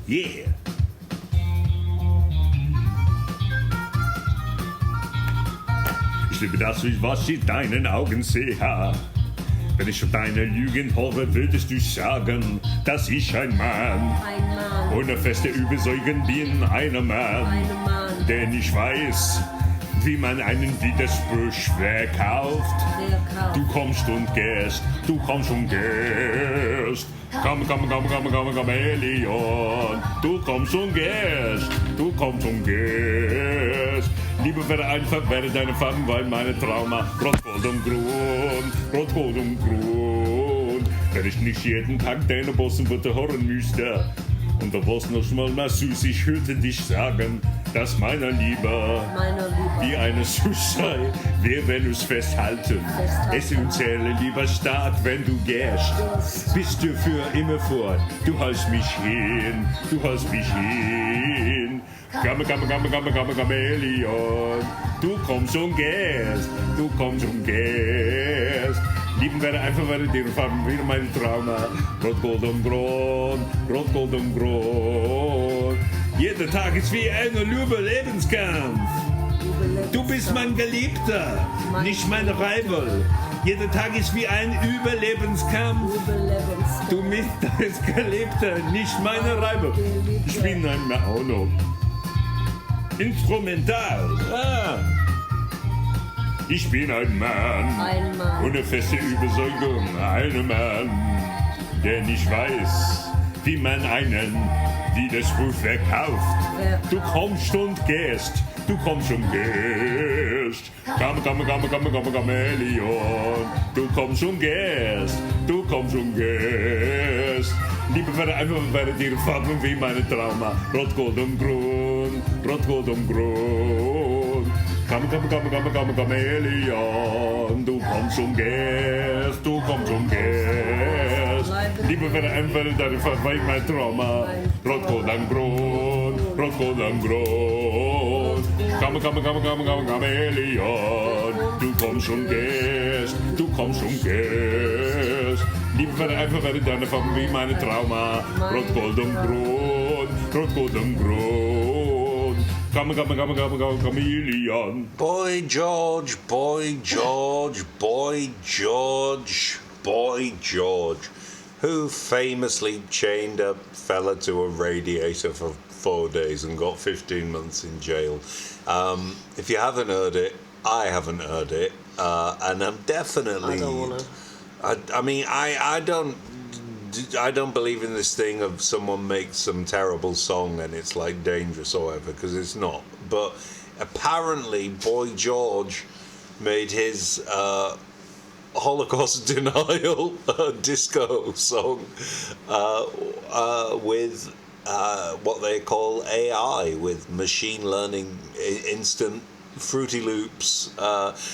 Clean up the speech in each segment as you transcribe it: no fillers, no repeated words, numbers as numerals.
Yeah. Ich liebe das, was ich in deinen Augen sehe. Wenn ich deine Lügen höre, würdest du sagen, dass ich ein Mann ohne feste Überzeugung bin, ein Mann, der nicht weiß, wie man einen Widerspruch verkauft. Du kommst und gehst, du kommst und gehst. Komm, Chameleon. Du kommst und gehst, du kommst und gehst. Liebe wäre einfach, wäre deine Farben, weil meine Trauma rot, gold und grün, rot, gold und grün. Wenn ich nicht jeden Tag deine Bossenwörter hören müsste. Und du wirst noch mal süß, ich hörte dich sagen, dass meine Liebe wie eine Süß sei. Wir werden uns festhalten, es zähle lieber stark, wenn du gehst. Bist du für immer fort, du hältst mich hin, du hältst mich hin. Chameleon, du kommst und gehst, du kommst und gehst. Lieben wäre einfach, wäre dir Farben wieder mein Trauma. Rot, gold und grün, rot, gold und grün. Jeder Tag ist wie ein Überlebenskampf. Du bist mein Geliebter, nicht mein Rival. Jeder Tag ist wie ein Überlebenskampf. Du bist das Geliebter, nicht mein Rival. Ich bin ein Maono. Instrumental. Ich bin ein Mann, ohne feste Überzeugung, ein Mann, der nicht weiß, wie man einen Widerspruch verkauft. Du kommst und gehst, du kommst und gehst. Chameleon, du kommst und gehst, du kommst und gehst. Liebe wäre einfach, wäre dir Farben wie meine Trauma, rot, gold und grün, rot, gold und grün. Chameleon, du kommst und gehst, du kommst und gehst. Liebe wäre einfach deine Farbe wie mein Trauma, rot, gold und grün, rot, gold und grün. Chameleon, du kommst und gehst, du kommst und gehst. Liebe wäre einfach deine Farbe wie meine Trauma, rot, gold und grün, rot, gold und grün. Chameleon. Boy George, Boy George, Boy George, Boy George, who famously chained a fella to a radiator for 4 days and got 15 months in jail. If you haven't heard it, I haven't heard it, and I'm definitely. I don't wanna. I mean, I don't believe in this thing of someone makes some terrible song and it's like dangerous or whatever, because it's not. But apparently, Boy George made his Holocaust denial disco song with what they call AI, with machine learning, instant Fruity Loops.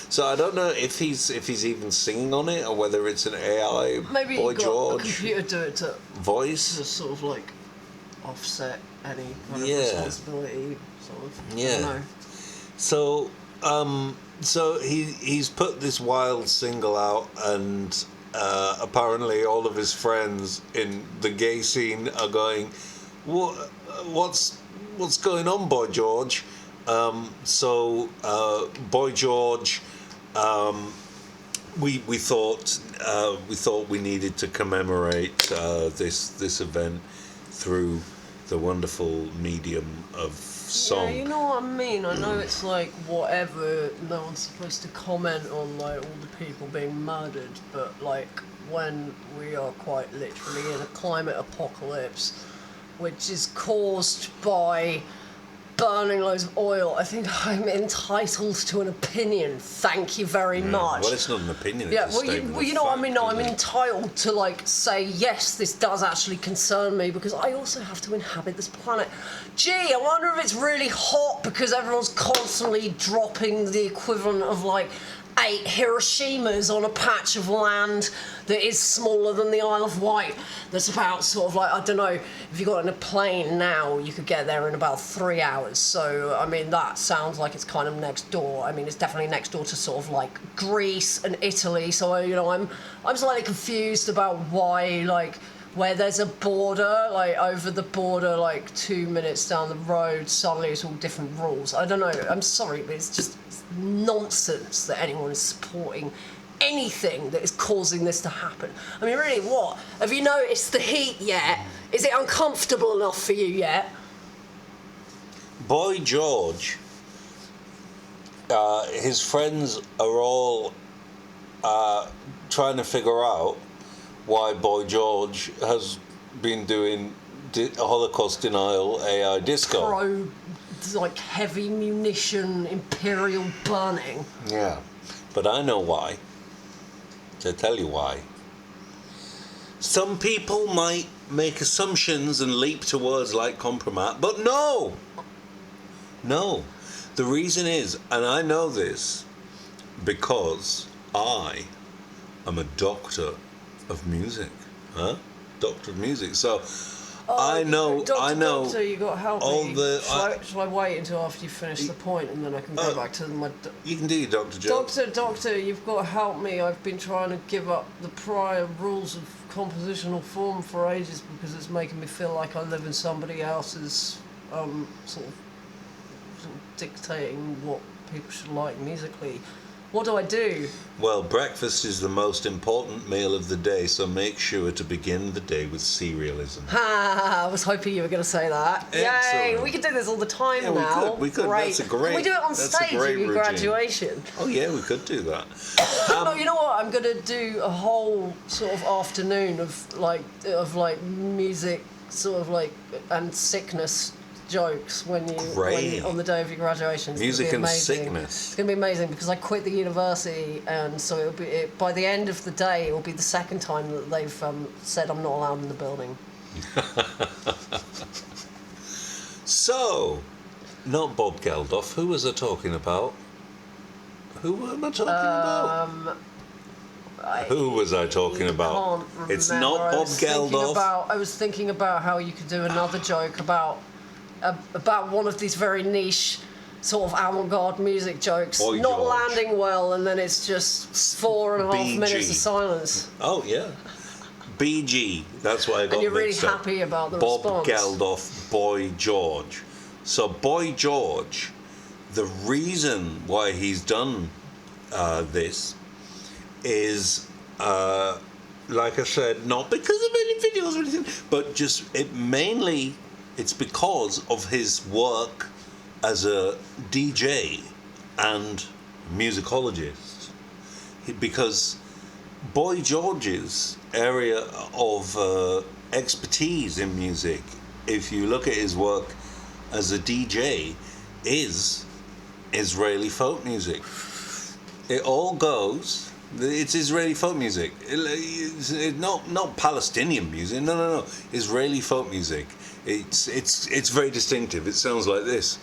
So I don't know if he's even singing on it or whether it's an AI. Maybe Boy you got George a computer do it to voice. sort of like offset any kind of Yeah. responsibility. Sort of. Yeah. I don't know. So he's put this wild single out, and apparently all of his friends in the gay scene are going, what's going on, Boy George? Boy George, we thought we needed to commemorate this event through the wonderful medium of song. Yeah, you know what I mean. I know it's like whatever. No one's supposed to comment on like all the people being murdered, but like when we are quite literally in a climate apocalypse, which is caused by burning loads of oil, I think I'm entitled to an opinion. Thank you very much. Well, it's not an opinion. Yeah, it's a statement you of know what I fact, mean? No, I'm isn't it? entitled to, like, say, yes, this does actually concern me because I also have to inhabit this planet. Gee, I wonder if it's really hot because everyone's constantly dropping the equivalent of, like, 8 Hiroshimas on a patch of land that is smaller than the Isle of Wight. That's about sort of like, I don't know, if you got in a plane now, you could get there in about 3 hours. So, I mean, that sounds like it's kind of next door. I mean, it's definitely next door to sort of like Greece and Italy. So, you know, I'm slightly confused about why, like, where there's a border, like over the border, like 2 minutes down the road, suddenly it's all different rules. I don't know, I'm sorry, but it's just nonsense that anyone is supporting anything that is causing this to happen. I mean, really, what? Have you noticed the heat yet? Is it uncomfortable enough for you yet? Boy George, his friends are all trying to figure out why Boy George has been doing Holocaust denial AI disco. Like heavy munition, imperial burning. Yeah, but I know why. To tell you why. Some people might make assumptions and leap towards like compromise, but no. The reason is, and I know this because I am a doctor of music, Doctor of music. So I know. Doctor, you got to help all me. the. Shall I wait until after you finish the point and then I can go back to my. You can do your Dr. Joe. Doctor, you've got to help me. I've been trying to give up the prior rules of compositional form for ages because it's making me feel like I live in somebody else's sort of dictating what people should like musically. What do I do? Well, breakfast is the most important meal of the day, so make sure to begin the day with serialism. I was hoping you were going to say that. Excellent. Yay, we can do this all the time now. We could. Great. That's a great. Can we do it on that's a stage great at your routine. graduation? Oh yeah, we could do that. No, you know what? I'm going to do a whole sort of afternoon of like music, sort of like, and sickness jokes when on the day of your graduation. Music and sickness. It's going to be amazing because I quit the university, and so it'll be by the end of the day, it will be the second time that they've said I'm not allowed in the building. So, not Bob Geldof. Who was I talking about? Who am I talking about? Who was I talking about? Can't remember. It's not Bob Geldof. I was thinking about how you could do another joke about one of these very niche sort of avant-garde music jokes Boy not George. landing well, and then it's just 4.5 BG. minutes of silence. Oh yeah, BG. That's why I got And you're really mixed up. happy about the Bob response. Geldof, Boy George. So Boy George, the reason why he's done this is, like I said, not because of any videos or anything, but just it's because of his work as a DJ and musicologist. Because Boy George's area of expertise in music, if you look at his work as a DJ, is Israeli folk music. It all goes. It's Israeli folk music. It's not Palestinian music. No. Israeli folk music. It's very distinctive. It sounds like this.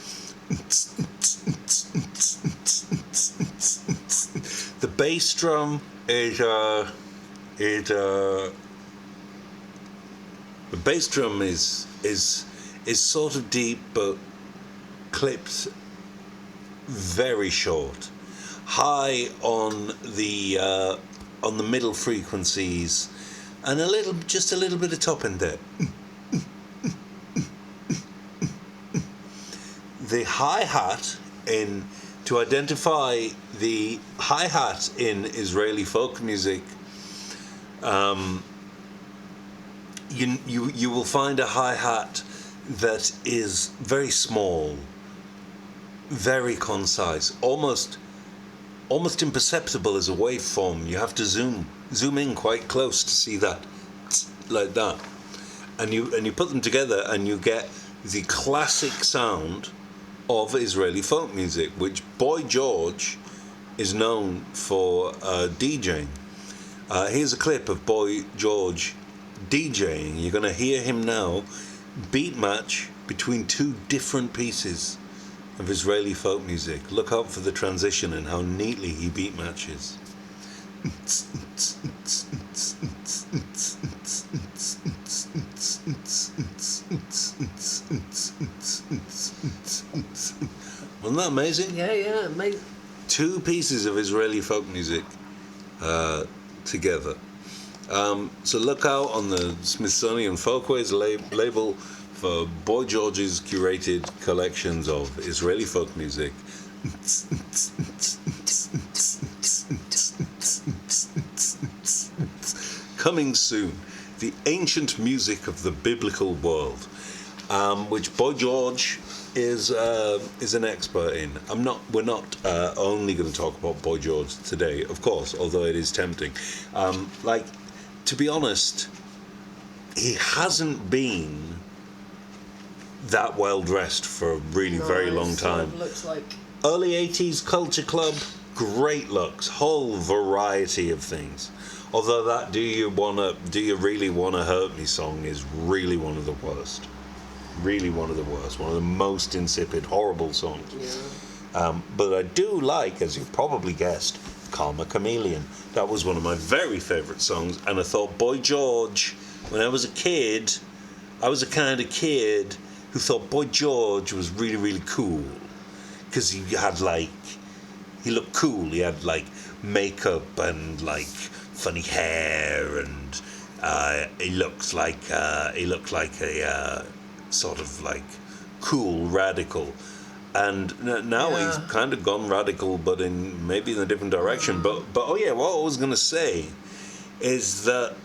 The bass drum is the bass drum is sort of deep but clipped very short. High on the middle frequencies, and just a little bit of top end there. The hi-hat to identify the hi-hat in Israeli folk music, you will find a hi-hat that is very small, very concise, almost imperceptible as a waveform. You have to zoom in quite close to see that, like that, and you put them together and you get the classic sound of Israeli folk music, which Boy George is known for DJing. Here's a clip of Boy George DJing. You're going to hear him now beat match between two different pieces of Israeli folk music. Look out for the transition and how neatly he beat matches. Wasn't that amazing? Yeah, amazing. Two pieces of Israeli folk music together. So look out on the Smithsonian Folkways label for Boy George's curated collections of Israeli folk music. Coming soon, the ancient music of the biblical world, which Boy George is an expert in. We're not only going to talk about Boy George today, of course, although it is tempting. To be honest, he hasn't been that well dressed for a really very long time. Looks like Early 80s Culture Club, great looks, whole variety of things. Although that Do You Really Wanna Hurt Me song is really one of the worst. Really one of the worst. One of the most insipid, horrible songs. yeah. But I do like, as you've probably guessed, Karma Chameleon. That was one of my very favourite songs, and I thought Boy George, when I was a kid, I was a kind of kid who thought Boy George was really, really cool. Because he looked cool. He had makeup and funny hair, and he looked like a sort of cool radical. And now he's kind of gone radical, but maybe in a different direction. But oh yeah, what I was going to say is that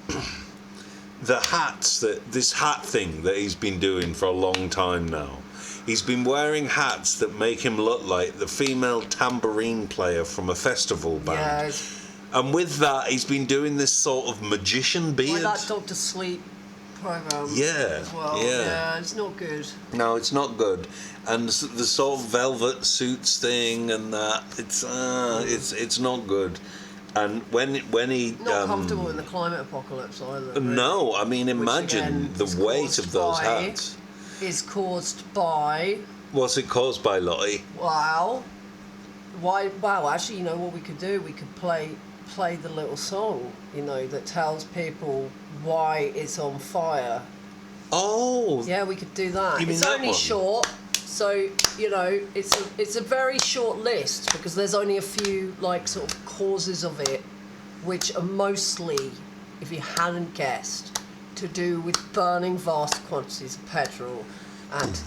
this hat thing that he's been doing for a long time now. He's been wearing hats that make him look like the female tambourine player from a festival band. Yeah, and with that, he's been doing this sort of magician beard. like that Dr. Sleep program. Yeah, as well. yeah. It's not good. No, it's not good. And the sort of velvet suits thing and that, it's not good. And when he Not comfortable in the climate apocalypse either. Really. No, I mean, Which, imagine again, the is weight of those caused by- hats. Is caused by What's it caused by, Lottie? Wow, actually, you know what we could do? We could play the little song, that tells people why it's on fire. Oh, Yeah, we could do that. You mean It's that only one? short, so it's a very short list because there's only a few sort of causes of it, which are mostly, if you hadn't guessed, to do with burning vast quantities of petrol and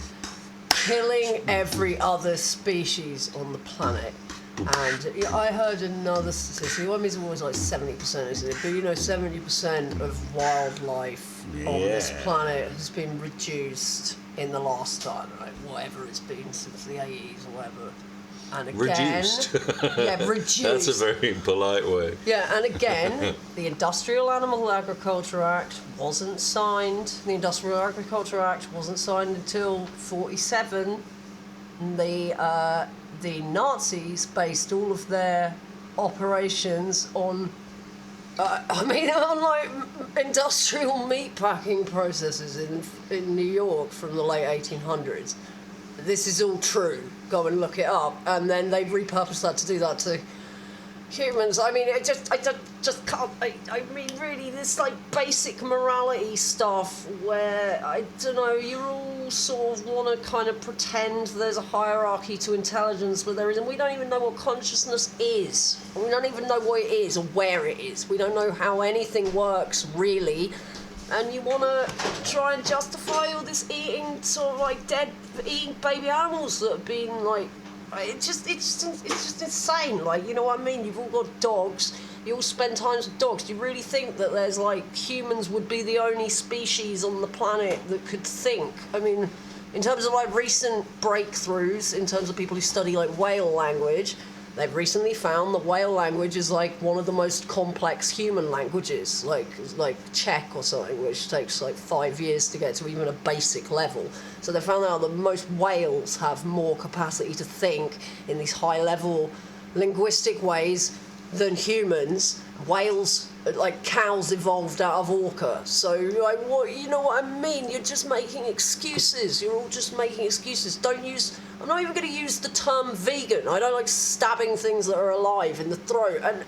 killing every other species on the planet. And I heard another statistic. I mean, it's always 70%, isn't it? But 70% of wildlife on this planet has been reduced in the last time, whatever it's been since the 80s or whatever. And again, reduced. Yeah, reduced. That's a very polite way. Yeah, and again, the Industrial Animal Agriculture Act wasn't signed. The Industrial Agriculture Act wasn't signed until 1947. The Nazis based all of their operations on, industrial meatpacking processes in New York from the late 1800s. This is all true. Go and look it up. And then they repurposed that to do that to humans. I mean, I just can't. I mean, really, this basic morality stuff where I don't know. You all sort of want to kind of pretend there's a hierarchy to intelligence, but there isn't. We don't even know what consciousness is. We don't even know what it is or where it is. We don't know how anything works really. And you want to try and justify all this eating eating baby animals that have been it's just insane. You know what I mean? You've all got dogs. You all spend time with dogs. Do you really think that there's humans would be the only species on the planet that could think? I mean, in terms of recent breakthroughs, in terms of people who study whale language, they've recently found that whale language is one of the most complex human languages, like Czech or something, which takes 5 years to get to even a basic level. So they found out that most whales have more capacity to think in these high-level linguistic ways than humans. Whales, cows, evolved out of orca. So, what? You know what I mean? You're just making excuses. You're all just making excuses. I'm not even going to use the term vegan. I don't like stabbing things that are alive in the throat. And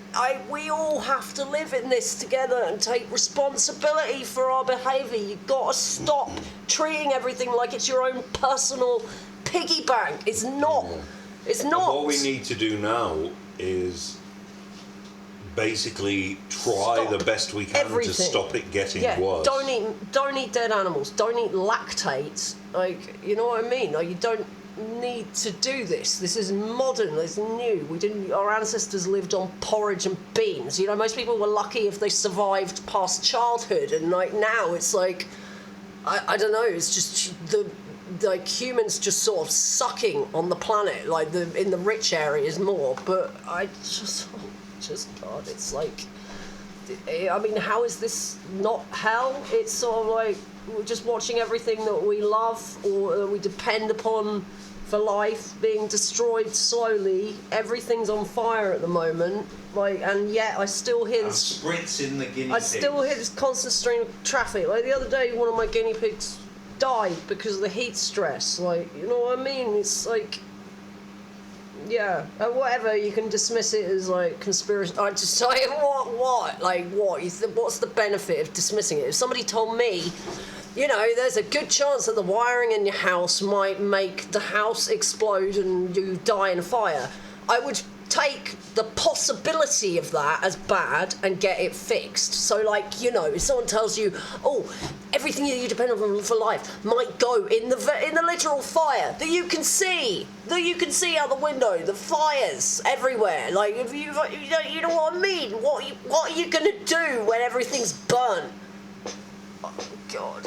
we all have to live in this together and take responsibility for our behaviour. You've got to stop treating everything like it's your own personal piggy bank. It's not. It's not. And what we need to do now is basically try the best we can to stop it getting worse. Don't eat dead animals. Don't eat lactates. Like, you know what I mean? Like, you don't need to do this. This is modern. It's new. Our ancestors lived on porridge and beans. You know, most people were lucky if they survived past childhood, and like now it's like, I don't know. It's just like humans just sort of sucking on the planet, like in the rich areas more. But I just God, it's like, I mean, how is this not hell? It's sort of like we're just watching everything that we love or that we depend upon for life being destroyed slowly. Everything's on fire at the moment, like, and yet I still hear this. Sprints in the guinea pigs. I still hear this constant stream of traffic. Like the other day, one of my guinea pigs died because of the heat stress. Like, you know what I mean? It's like, yeah, whatever. You can dismiss it as like conspiracy. I just say what? Like what? What's the benefit of dismissing it? If somebody told me, you know, there's a good chance that the wiring in your house might make the house explode and you die in a fire, I would take the possibility of that as bad and get it fixed. So, like, you know, if someone tells you, oh, everything that you depend on for life might go in the literal fire that you can see out the window, the fires everywhere. Like, if you know what I mean? What are you gonna do when everything's burnt? Oh God.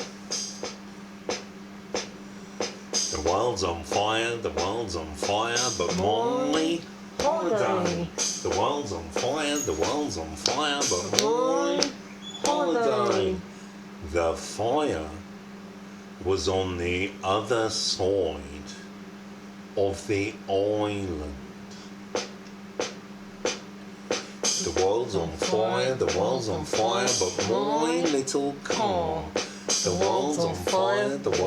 The world's on fire, but my holiday. The world's on fire, but my holiday. The fire was on the other side of the island. The world's on fire, but my little car. The world's on fire, but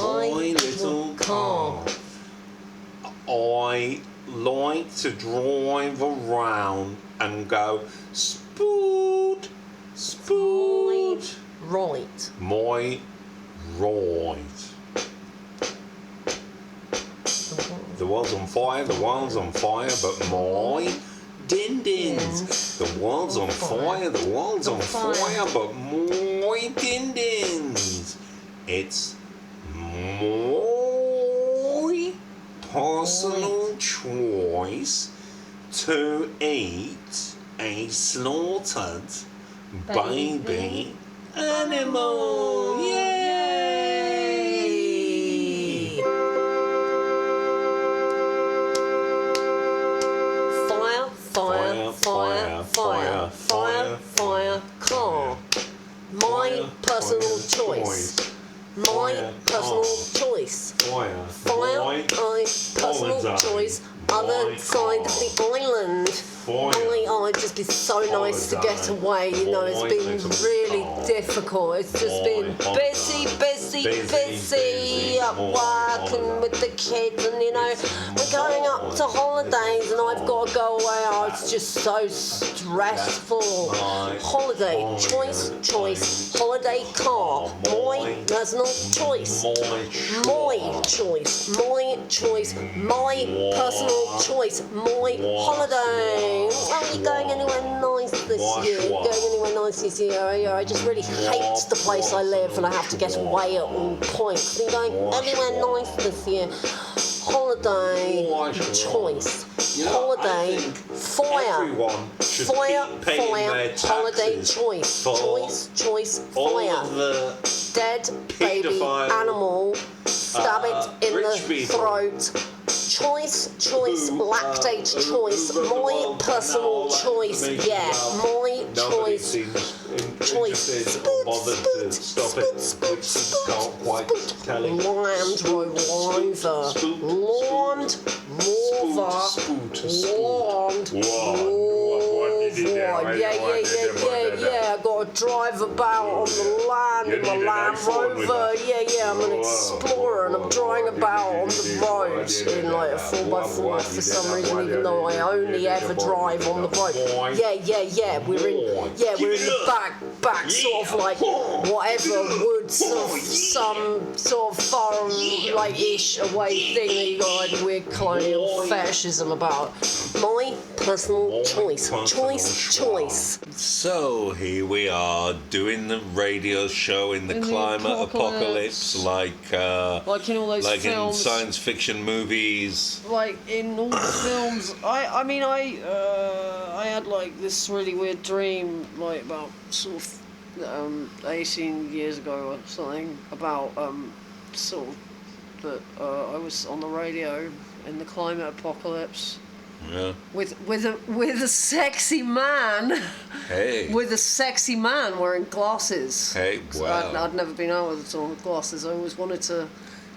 my little car. I like to drive around and go, spoot, spoot. Right. My right. The world's on fire, but my din-dins. The world's on fire, but my din-dins. It's my personal choice to eat a slaughtered baby animal. Yay! Fire, car. My personal choice. My personal choice. Fire, my personal choice. Other side of the island. It'd just be so nice to get away, you know. It's been really difficult. It's just been busy at work and with the kids, and you know, we're going up to holidays and I've got to go away. Oh, it's just so stressful. Holiday, choice, holiday car, my personal choice. My choice, my personal choice, my holiday. Are we going anywhere nice this year? I just really hate the place I live and I have to get away at all points. Are we going anywhere nice this year? Holiday choice. Holiday fire. Holiday choice. Fire. Dead baby animal. Stab it in the throat. Choice, lactate choice, my personal choice, yeah, my choice. Land Rover. Yeah, I gotta drive about on the Land around in my Land Rover. Yeah, I'm an explorer and I'm driving about on the road in like a 4x4 for some reason, even though I only ever drive on the road. Yeah. We're in the back sort of like whatever woods of some sort of far like ish away thing that you got like weird colonial fetishism about. My personal choice. So here we are doing the radio show in the climate apocalypse, like in all those like films. in science fiction movies. Like in all the films, I had like this really weird dream, like about sort of 18 years ago or something, about sort of that I was on the radio in the climate apocalypse. Yeah. With a sexy man. Hey. With a sexy man wearing glasses. Hey, wow. I'd never been out with someone with glasses. I always wanted to.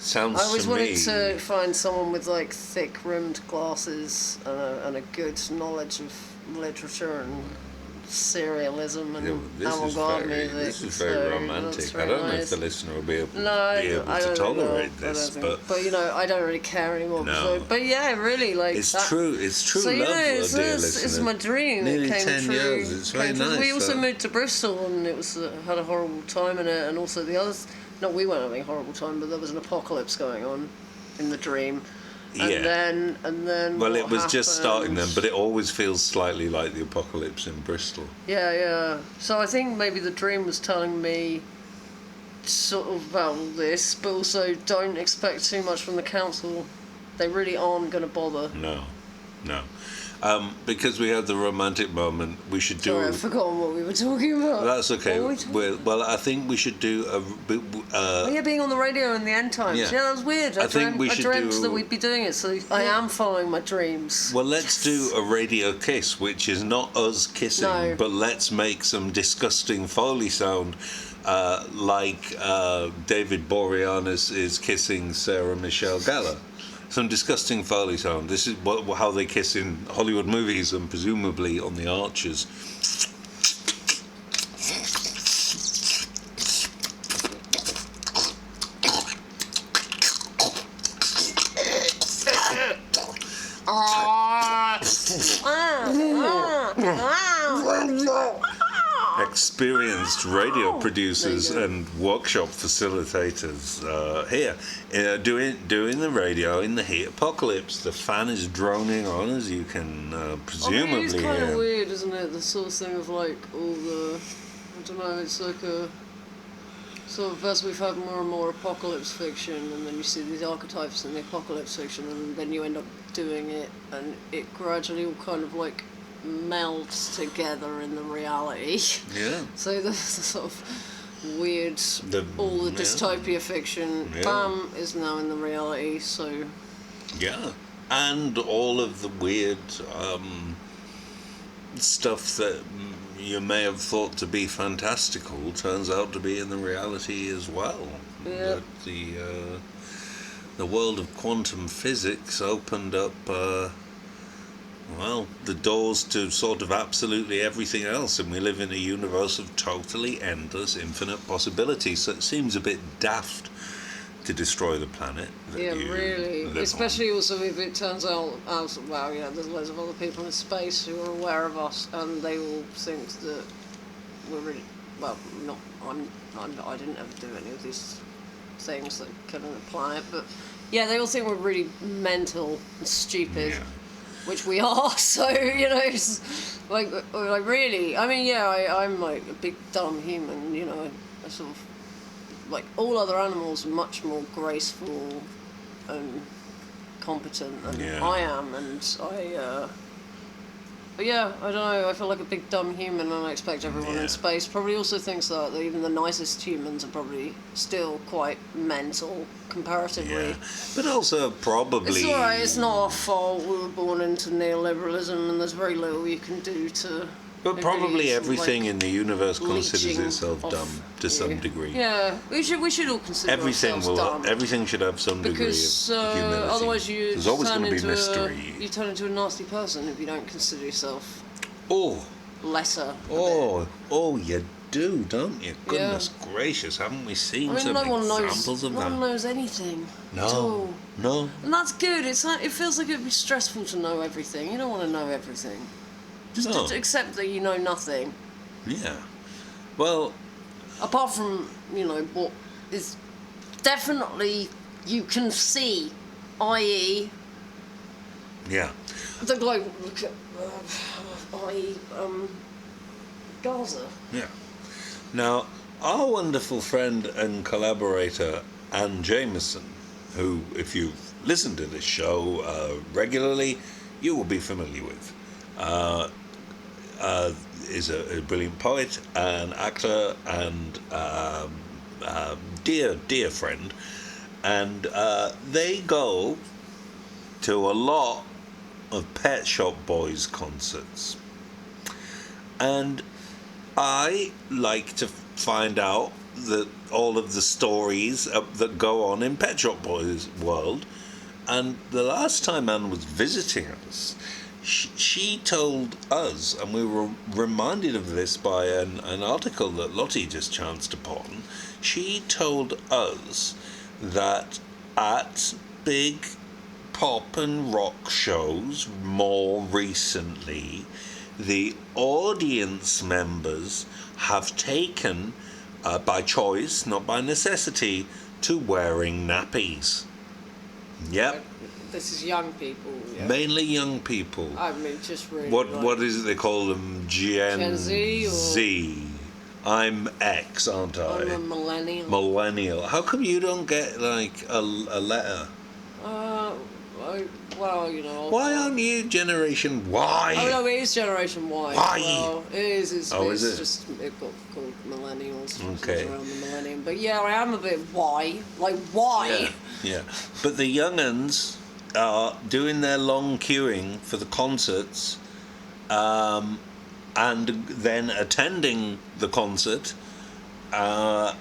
Sounds I always to wanted me. to find someone with like thick rimmed glasses and a good knowledge of literature and serialism and avant-garde music. This is very romantic. I don't know if the listener will be able to tolerate this, but you know, I don't really care anymore. No. But yeah, really, like it's that, true. It's true so, love, you know, dear it's listener. my dream. Nearly it came 10 true. years. It's very nice. We also moved to Bristol, and it was had a horrible time in it, and also the others. No, we weren't having a horrible time, but there was an apocalypse going on in the dream. And then. Well, what it was just starting then, happened? but it always feels slightly like the apocalypse in Bristol. Yeah. So I think maybe the dream was telling me sort of about all this, but also don't expect too much from the council. They really aren't going to bother. No. Because we had the romantic moment, we should do. Sorry, I've forgotten what we were talking about. That's okay. What were we Well, I think we should do a. being on the radio in the end times. Yeah, that was weird. I think we should dreamt do- that we'd be doing it, so I am following my dreams. Well, let's do a radio kiss, which is not us kissing, No. but let's make some disgusting Foley sound, like David Boreanaz is kissing Sarah Michelle Gellar. Some disgusting Foley sound. This is how they kiss in Hollywood movies and presumably on the Archers. Experienced radio producers and workshop facilitators here doing the radio in the heat apocalypse. The fan is droning on, as you can presumably it's kind hear. of weird, isn't it? The sort of thing of like all the, I don't know. It's like a sort of as we've had more and more apocalypse fiction, and then you see these archetypes in the apocalypse fiction, and then you end up doing it, and it gradually all kind of like melds together in the reality. Yeah. So the sort of weird, all the dystopia fiction, bam, is now in the reality. So yeah, and all of the weird stuff that you may have thought to be fantastical turns out to be in the reality as well. Yeah. That the world of quantum physics opened up. Well, the doors to sort of absolutely everything else, and we live in a universe of totally endless, infinite possibilities. So it seems a bit daft to destroy the planet. yeah, really. live Especially also if it turns out, there's loads of other people in space who are aware of us, and they all think that we're really I didn't ever do any of these things that kill on the planet, but yeah, they all think we're really mental and stupid. Yeah. Which we are, so, you know, it's like really, I mean, yeah, I'm like a big dumb human, you know, I sort of, like, all other animals are much more graceful and competent than I am, and but yeah, I don't know, I feel like a big dumb human, and I expect everyone in space probably also thinks that even the nicest humans are probably still quite mental, comparatively. Yeah. But also probably... It's alright, it's not our fault, we were born into neoliberalism, and there's very little you can do to... But probably everything like, in the universe considers leeching itself off dumb to some degree. Yeah, we should all consider ourselves dumb. Everything should have some degree Because of humility. otherwise There's always going to be mystery. you turn into a nasty person if you don't consider yourself Oh, lesser. you do, don't you? Goodness gracious, haven't we seen I mean, some no one examples knows. of No that? one knows anything at all. No. And that's good. It feels like it'd be stressful to know everything. You don't want to know everything. Just No. accept that you know nothing. Yeah. Well, Apart from, what is definitely you can see, i.e. yeah. the global, i.e. Gaza. Yeah. Now, our wonderful friend and collaborator, Anne Jameson, who, if you've listened to this show regularly, you will be familiar with, is a brilliant poet, an actor, and dear friend. And they go to a lot of Pet Shop Boys concerts. And I like to find out all of the stories that go on in Pet Shop Boys world. And the last time Anne was visiting us, she told us, and we were reminded of this by an article that Lottie just chanced upon. She told us that at big pop and rock shows more recently, the audience members have taken, by choice, not by necessity, to wearing nappies. Yep. This is young people. Yeah. Mainly young people. I mean, just really. What is it they call them? Gen Z? Or... Z. I'm X, aren't I? I'm a millennial. Millennial. How come you don't get like a letter? Well, Why aren't you Generation Y? Oh no, it is Generation Y. Y. Well, it is. It's Is it? just it got called millennials. Okay. Around the millennium, but yeah, I am a bit Y. Like Y. Yeah. But the young'uns are doing their long queuing for the concerts, and then attending the concert the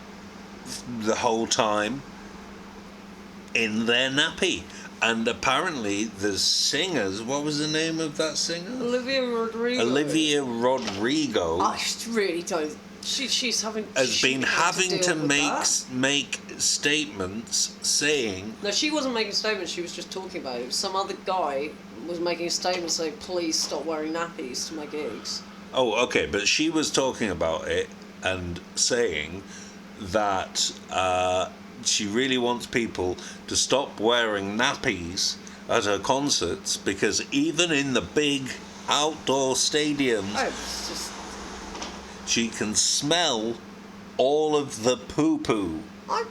whole time in their nappy. And apparently the singers, what was the name of that singer? Olivia Rodrigo. Olivia Rodrigo. I really don't. She's having. Has been having to deal with that. make statements saying. No, she wasn't making statements. She was just talking about it. Some other guy was making a statement saying, "Please stop wearing nappies to my gigs." Oh, okay, but she was talking about it and saying that she really wants people to stop wearing nappies at her concerts because even in the big outdoor stadiums, It's just. she can smell all of the poo-poo. I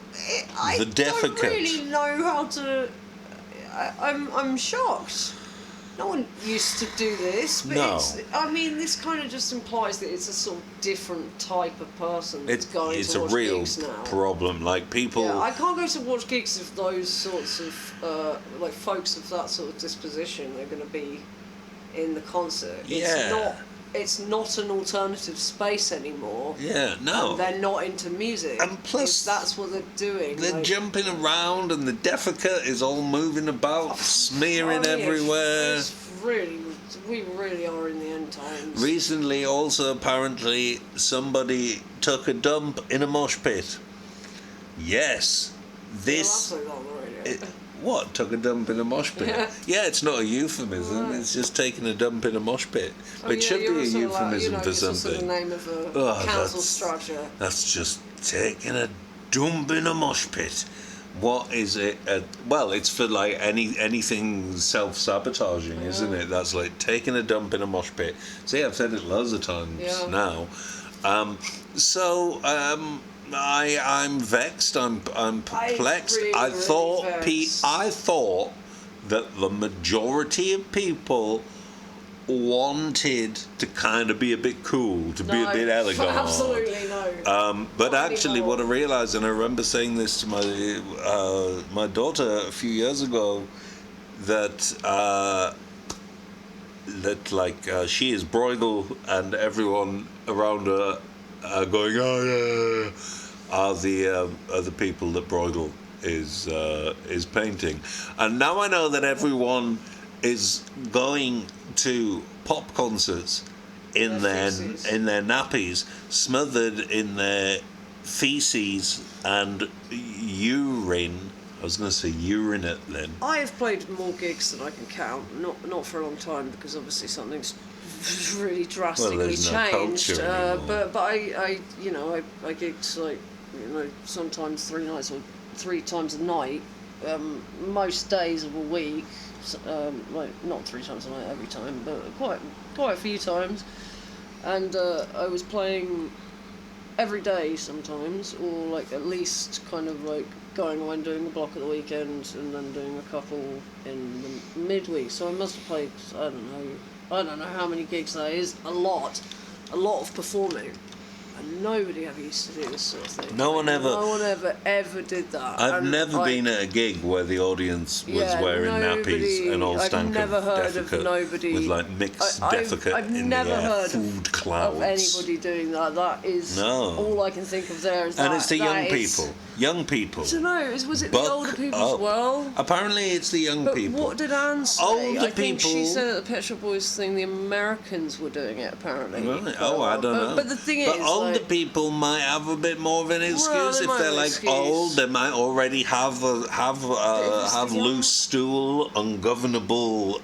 The defecate. don't really know how to. I'm shocked. No one used to do this, but No. this kind of just implies that it's a sort of different type of person that's going It's to a watch real gigs now. problem. Like people. Yeah, I can't go to watch gigs if those sorts of folks of that sort of disposition are going to be in the concert. Yeah. It's not an alternative space anymore. Yeah, no. And they're not into music. And plus, if that's what they're doing. They're jumping around and the defecate is all moving about, smearing everywhere. We really are in the end times. Recently, also, apparently, somebody took a dump in a mosh pit. Yes. This... What? Took a dump in a mosh pit? Yeah, it's not a euphemism. Right. It's just taking a dump in a mosh pit. It should be a euphemism for something. It's the name of a council structure. That's just taking a dump in a mosh pit. What is it? Well, it's for like anything self-sabotaging, isn't it? That's like taking a dump in a mosh pit. See, I've said it loads of times now. I'm vexed. I'm perplexed. I thought that the majority of people wanted to kind of be a bit cool, to be a bit elegant. Absolutely no. But actually, what I realised, and I remember saying this to my daughter a few years ago, that she is Bruegel and everyone around her are going, oh yeah, are the people that Bruegel is painting. And now I know that everyone is going to pop concerts in Their their feces. in their nappies, smothered in their feces and urine. I was going to say urinate then. I have played more gigs than I can count. Not for a long time because obviously something's really drastically there's no changed. culture anymore. But I gigged like sometimes 3 nights or 3 times a night, most days of a week. Like not 3 times a night every time, but quite a few times. And I was playing every day sometimes, or like at least kind of like going away and doing a block at the weekend and then doing a couple in the midweek. So I must have played, I don't know how many gigs that is. A lot of performing. And nobody ever used to do this sort of thing. No one ever did that. I've And, never like, been at a gig where the audience was wearing nappies and all stank I've never of heard defecate of nobody with like mixed defecate I've in never the air, heard food clouds. of anybody doing that. That is all I can think of there. Is And that, it's the that young is- people. Young people. I don't know. Was it the older people as well? Apparently it's the young But people. what did Anne say? Older I think she people- said at the Petrol Boys thing the Americans were doing it apparently. Right. Oh, I don't know. But the thing but is, older like, people might have a bit more of an excuse they if might they're have an like excuse. old. They might already have it's the young- loose stool, ungovernable.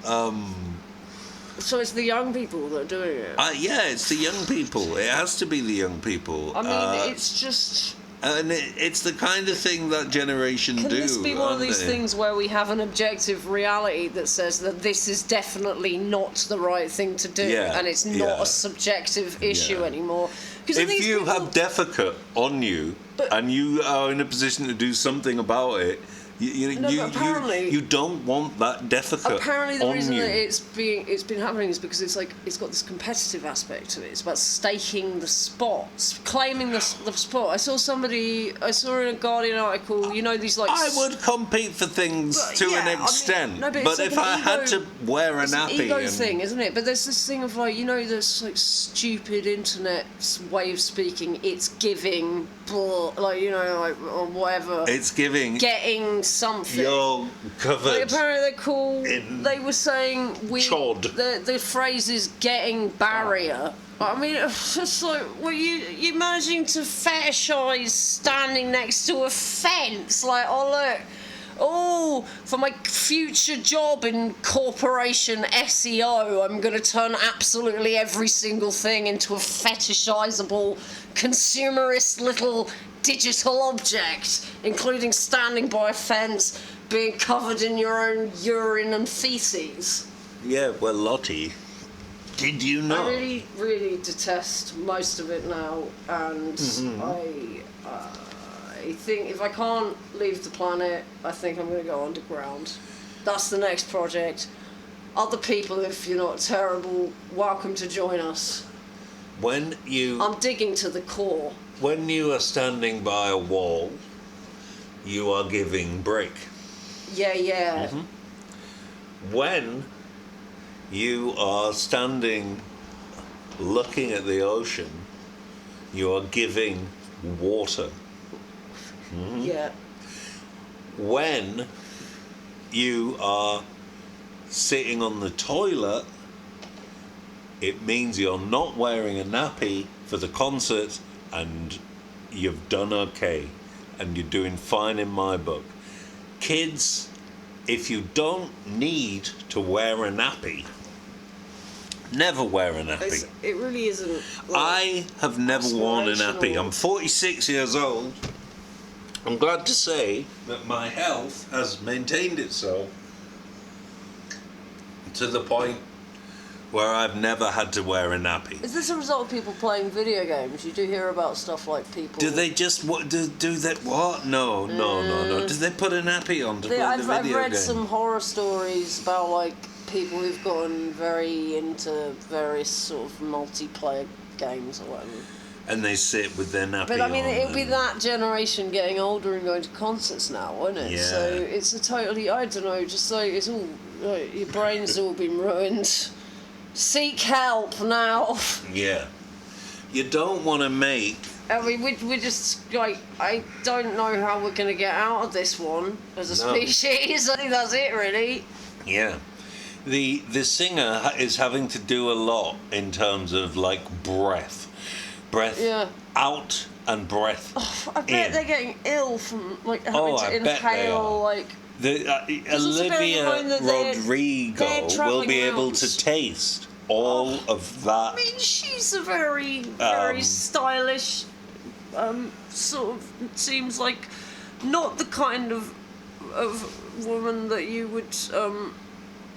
So it's the young people that are doing it. Yeah, it's the young people. It has to be the young people. I mean, it's just. And it's the kind of thing that generation Can do. this be one of aren't these they? things where we have an objective reality that says that this is definitely not the right thing to do, Yeah, and it's not yeah. a subjective issue Yeah. anymore? Because If you have defecate on you But- and you are in a position to do something about it, No, but apparently- you don't want that defecate apparently the on reason you. that it's been happening is because it's got this competitive aspect to it. It's about staking the spots, claiming the spot. I saw in a Guardian article, these like I would compete for things But, to yeah, an I mean, extent, no, but but it's like if an I had ego- to wear a It's an nappy, ego and- thing, isn't it? But there's this thing of like, this like stupid internet way of speaking. It's giving, or whatever. it's giving Getting something. you're covered. Like, apparently they're called. in They were saying chod. The phrase is getting barrier. I mean, it's just like, were you managing to fetishise standing next to a fence? Like, oh look. Oh, for my future job in corporation SEO, I'm going to turn absolutely every single thing into a fetishizable, consumerist little digital object, including standing by a fence, being covered in your own urine and feces. Yeah, well, Lottie, did you know? I really, really detest most of it now, and I think if I can't leave the planet, I think I'm going to go underground. That's the next project. Other people, if you're not terrible, welcome to join us. When you I'm digging to the core. When you are standing by a wall, you are giving break. Yeah. When you are standing looking at the ocean, you are giving water. Yeah. When you are sitting on the toilet, it means you're not wearing a nappy for the concert and you've done okay and you're doing fine in my book. Kids, if you don't need to wear a nappy, never wear a nappy. It really isn't. I have never worn a nappy. aspirational. I'm 46 years old. I'm glad to say that my health has maintained itself to the point where I've never had to wear a nappy. Is this a result of people playing video games? You do hear about stuff like people. Do they just do that? What? No. Do they put a nappy on to play the I've video read game? some horror stories about like people who've gotten very into various sort of multiplayer games or whatever. And they sit with their nappy But I mean, on it'll be and- that generation getting older and going to concerts now, won't it? Yeah. So it's a totally, I don't know, just like it's all, like, your brain's all been ruined. Seek help now. Yeah. You don't want to make... I mean, we're just like, I don't know how we're going to get out of this one as a No. species. I think that's it, really. Yeah. the singer is having to do a lot in terms of like breath Yeah. out and breath I bet in. they're getting ill from like having to I bet they inhale are. like. Olivia Rodrigo will travelling be able around. to taste all of that. I mean, she's a very stylish, sort of, seems like not the kind of woman that you would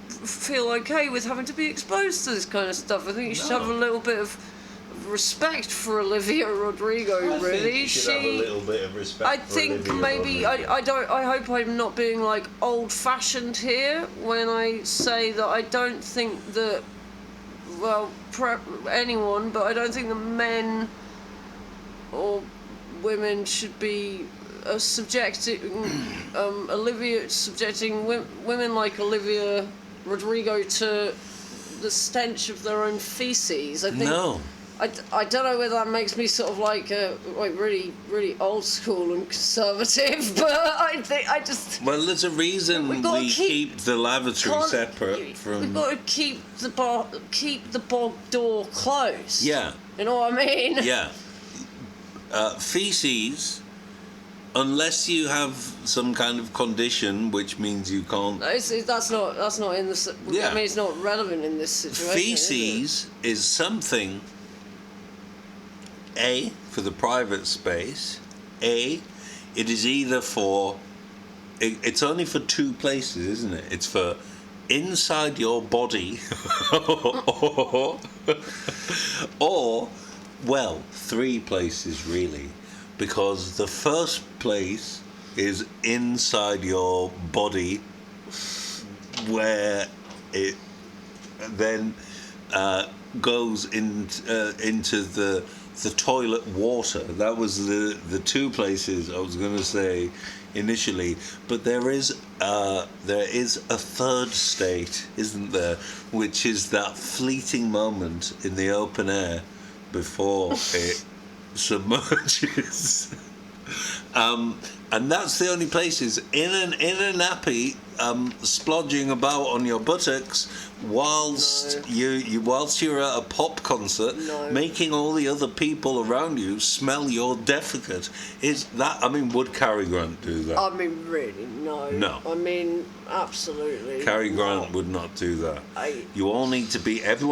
feel okay with having to be exposed to this kind of stuff. I think you should have a little bit of respect for Olivia Rodrigo. I really, think you should have a little bit of respect. I for think Olivia maybe Rodrigo. I hope I'm not being like old-fashioned here when I say that I don't think that anyone, but I don't think that men or women should be subjecting women like Olivia Rodrigo to the stench of their own feces. I think. No. I don't know whether that makes me sort of like really old school and conservative, but I just. Well, there's a reason we keep the lavatory separate from. We've got to keep the bog door closed. Yeah. You know what I mean? Yeah. Feces, unless you have some kind of condition, which means you can't. That's not in this. Yeah. I mean, it's not relevant in this situation. Feces is something. A, for the private space. A, it is either for. It's only for two places, isn't it? It's for inside your body, or well, three places really, because the first place is inside your body, where it then goes into the toilet water. That was the two places I was going to say initially, but there is a third state, isn't there, which is that fleeting moment in the open air before it submerges. And that's the only places in a nappy, splodging about on your buttocks whilst you're at a pop concert, making all the other people around you smell your defecate. Is that? I mean, would Cary Grant do that? I mean, really, no. No. I mean, absolutely. Cary Grant would not do that. Everyone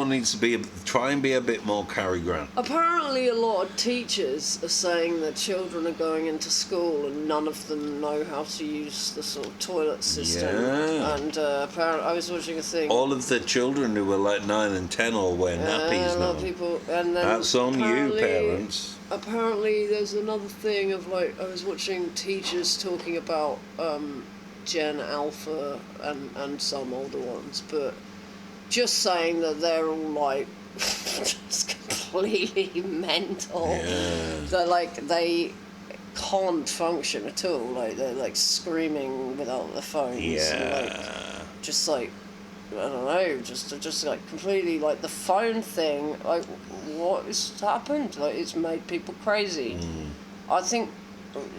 needs to try and be a bit more Cary Grant. Apparently, a lot of teachers are saying that children are going into school and none of them know how to use the sort of toilet system. Yeah. And apparently, I was watching a thing. All of the children who were like 9 and 10 all wear nappies a now. lot of people, and then That's on you, parents. Apparently, there's another thing of like I was watching teachers talking about Gen Alpha and some older ones, but just saying that they're all like just completely mental. Yeah. They're like they can't function at all. Like they're like screaming without their phones. Yeah. And, like, just like. I don't know, just like completely like the phone thing. Like, what has happened? Like, it's made people crazy. I think.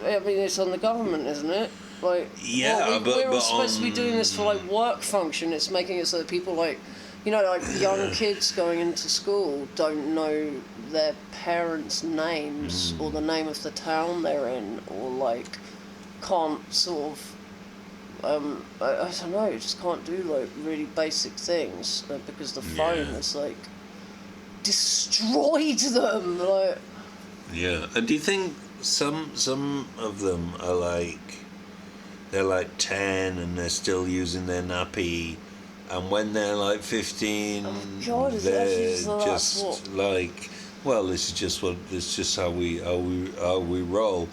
I mean, it's on the government, isn't it? Like, we're all supposed to be doing this for like work function. It's making it so that people like, like young kids going into school don't know their parents' names or the name of the town they're in, or like can't sort of. I don't know, just can't do like really basic things because the phone has like destroyed them. Like, yeah, and do you think some of them are like they're like 10 and they're still using their nappy, and when they're like 15, they're just like, well, this is just how we roll,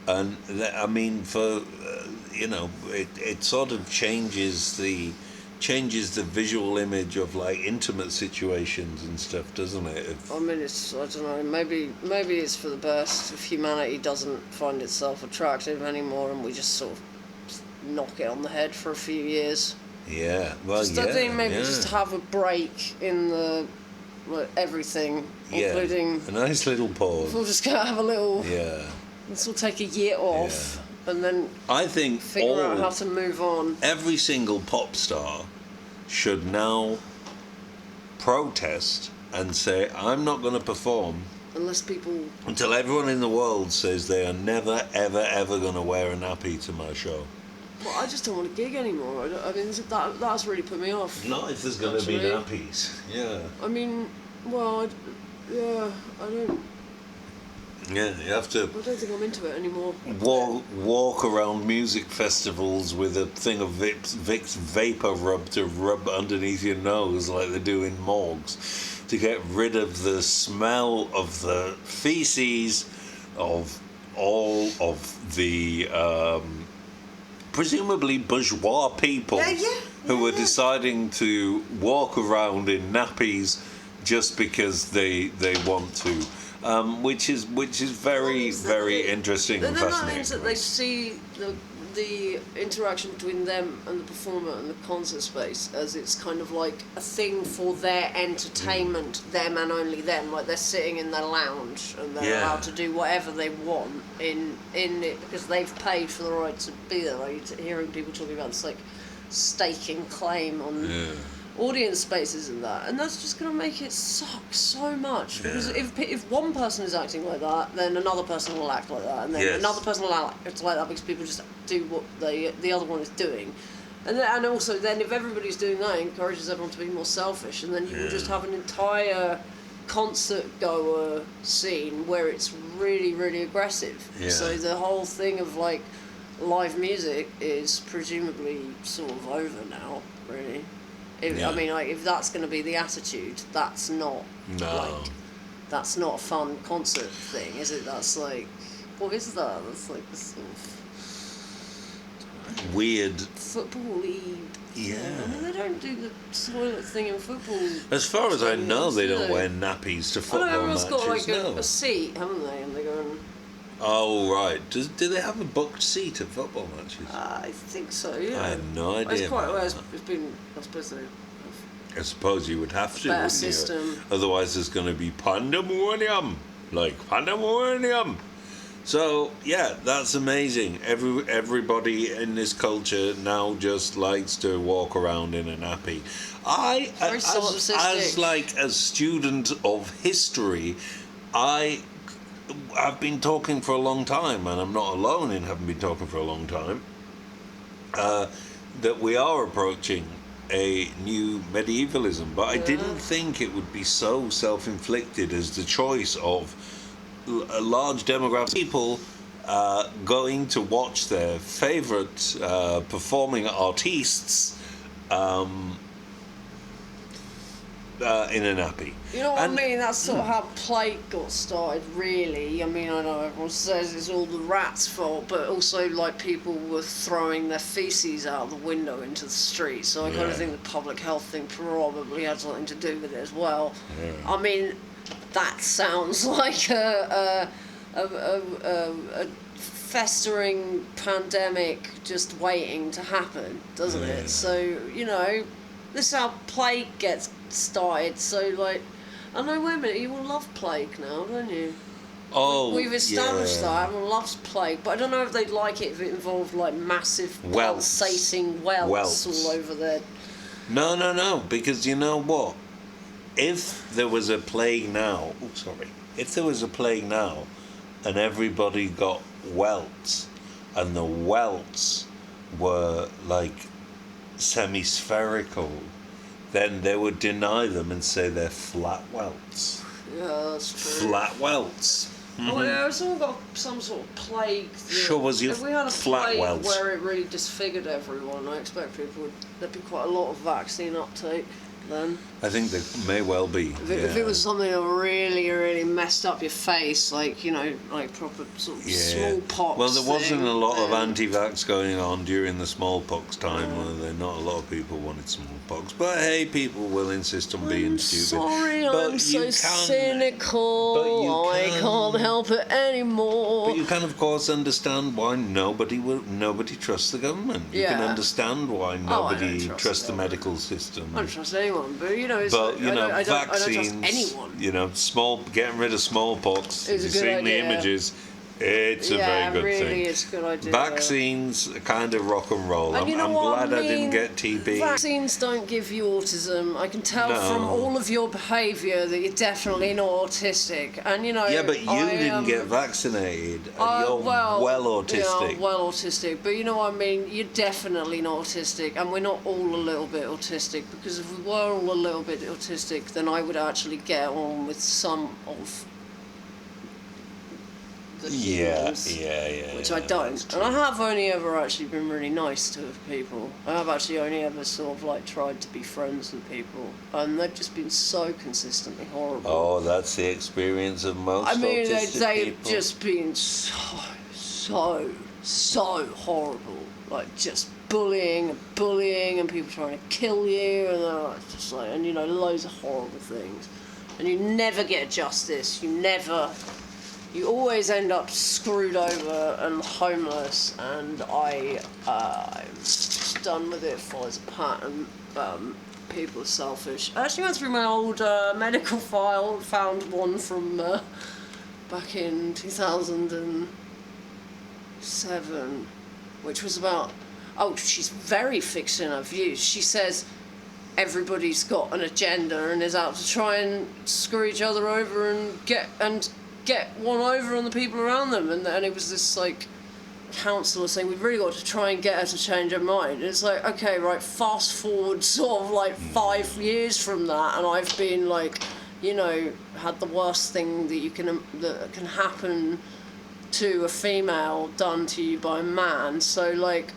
and I mean for. It sort of changes the visual image of like intimate situations and stuff, doesn't it? I mean, I don't know. Maybe it's for the best if humanity doesn't find itself attractive anymore, and we just sort of knock it on the head for a few years. Yeah, well, I think maybe just have a break in the everything, including a nice little pause. We'll just go have a little. Yeah. This will take a year off. And then I think figure out how to move on. Every single pop star should now protest and say, I'm not going to perform Unless people... until everyone in the world says they are never, ever, ever going to wear a nappy to my show. Well, I just don't want to gig anymore. I mean, that's really put me off. Not if there's going to be nappies. Yeah. I mean, well, I don't... Yeah, you have to I don't think I'm into it anymore. walk around music festivals with a thing of Vicks vapor rub to rub underneath your nose like they do in morgues to get rid of the smell of the feces of all of the presumably bourgeois people who were deciding to walk around in nappies just because they want to. Which is very, very interesting and fascinating. That means that they see the interaction between them and the performer and the concert space as it's kind of like a thing for their entertainment, them and only them. Like they're sitting in their lounge and they're allowed to do whatever they want in it because they've paid for the right to be there. Like hearing people talking about this like staking claim on audience spaces and that, and that's just going to make it suck so much because if one person is acting like that, then another person will act like that, and then another person will act like that because people just do what the other one is doing, and also then if everybody's doing that, it encourages everyone to be more selfish, and then you will just have an entire concert goer scene where it's really, really aggressive. So the whole thing of like live music is presumably sort of over now, really. I mean, like, if that's going to be the attitude, that's not that's not a fun concert thing, is it? That's like, what is that? That's like this sort of weird football-y. Yeah. I mean, they don't do the toilet thing in football. As far as I know, they don't wear nappies to football everyone's matches. Everyone's got like a seat, haven't they? And they go and... Oh, right. Do they have a booked seat at football matches? I think so, yeah. I have no idea. It's quite well. It's been, I suppose, I suppose you would have to, better wouldn't system. You? Otherwise, there's going to be pandemonium. Like, pandemonium. So, yeah, that's amazing. Everybody in this culture now just likes to walk around in a nappy. As like a student of history, I've been talking for a long time, and I'm not alone in having been talking for a long time, that we are approaching a new medievalism, but I didn't think it would be so self-inflicted as the choice of a large demographic of people going to watch their favourite performing artists in a nappy. You know what I mean? That's sort of how plague got started, really. I mean, I know everyone says it's all the rats' fault, but also, like, people were throwing their feces out the window into the street, so I kind of think the public health thing probably had something to do with it as well. I mean, that sounds like a festering pandemic just waiting to happen, doesn't it? So, you know, this is how plague gets started. So, like, I know, wait a minute, you will love plague now, don't you? Oh, we've established that everyone loves plague, but I don't know if they'd like it if it involved like massive pulsating welts all over their... No, because you know what? If there was a plague now, if there was a plague now, and everybody got welts, and the welts were like semi-spherical, then they would deny them and say they're flat welts. Yeah, that's true. Flat welts. Oh yeah, it's all got some sort of plague. Sure was your if we had a flat plague welts where it really disfigured everyone, I expect there'd be quite a lot of vaccine uptake then. I think there may well be. If it was something that really, really messed up your face, like, you know, like proper sort of smallpox. Well, there wasn't a lot of anti-vax going on during the smallpox time, were there? Not a lot of people wanted smallpox, but hey, people will insist on being stupid. Sorry, I'm so cynical. I can't help it anymore. But you can, of course, understand why nobody trusts the government. You can understand why nobody trusts the medical system. I don't trust anyone, but you know, vaccines. I don't trust anyone. You know, getting rid of smallpox. You've seen the images. It's a very good really, thing. it's a good idea. Vaccines are kind of rock and roll. And I'm, you know I'm what glad I I mean? didn't get TB. Vaccines don't give you autism. I can tell No. from all of your behaviour that you're definitely not autistic. And you know, Yeah, but you didn't get vaccinated, and you're well autistic. Yeah, well autistic. But you know what I mean? You're definitely not autistic, and we're not all a little bit autistic, because if we were all a little bit autistic, then I would actually get on with some of the humans, yeah. which I don't. And I have only ever actually been really nice to people. I have actually only ever sort of like tried to be friends with people, and they've just been so consistently horrible. Oh, that's the experience of most autistic they've people. just been so horrible. Like just bullying, and people trying to kill you, and they're like, just like, and you know, loads of horrible things. And you never get justice. You always end up screwed over and homeless, and I'm just done with it for as a pattern. People are selfish. I actually went through my old medical file, found one from back in 2007, which was about, she's very fixed in her views. She says everybody's got an agenda and is out to try and screw each other over and get one over on the people around them, and it was this like counsellor saying we've really got to try and get her to change her mind. And it's like, okay, right, fast forward sort of like 5 years from that, and I've been like, you know, had the worst thing that can happen to a female done to you by a man. So like,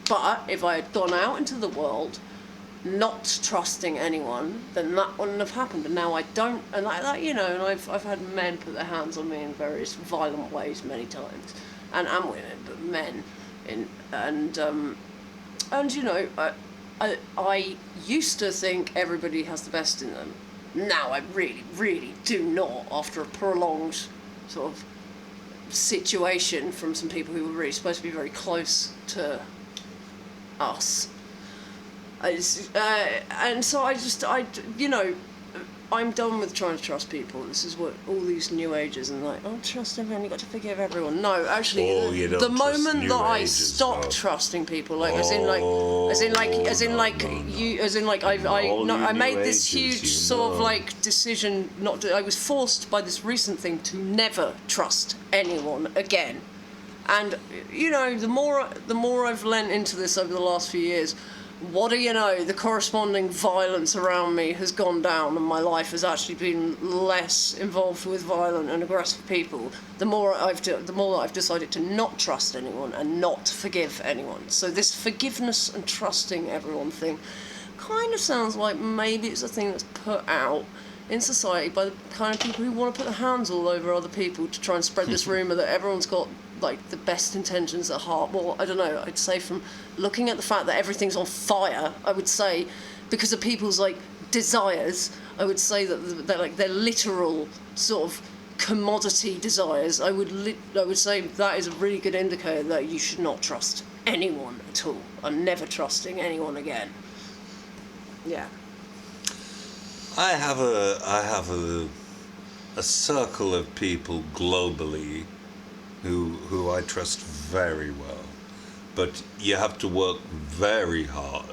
but if I had gone out into the world not trusting anyone, then that wouldn't have happened. And now I don't, and like that, you know, and I've had men put their hands on me in various violent ways many times, and women, but men, and you know, I used to think everybody has the best in them. Now I really do not, after a prolonged sort of situation from some people who were really supposed to be very close to us. And so you know, I'm done with trying to trust people. This is what all these new agers and like, trust everyone, you got to forgive everyone. No, actually, the moment that I stopped trusting people, like I made this huge sort of like decision not to. I was forced by this recent thing to never trust anyone again. And you know, the more I've lent into this over the last few years, what do you know? The corresponding violence around me has gone down, and my life has actually been less involved with violent and aggressive people. The more I've decided to not trust anyone and not forgive anyone. So this forgiveness and trusting everyone thing kind of sounds like maybe it's a thing that's put out in society by the kind of people who want to put their hands all over other people to try and spread this rumour that everyone's got like the best intentions at heart. Well, I don't know, I'd say from looking at the fact that everything's on fire, I would say because of people's like desires, I would say that they're like their literal sort of commodity desires. I would say that is a really good indicator that you should not trust anyone at all. I'm never trusting anyone again. Yeah. I have a circle of people globally who I trust very well, but you have to work very hard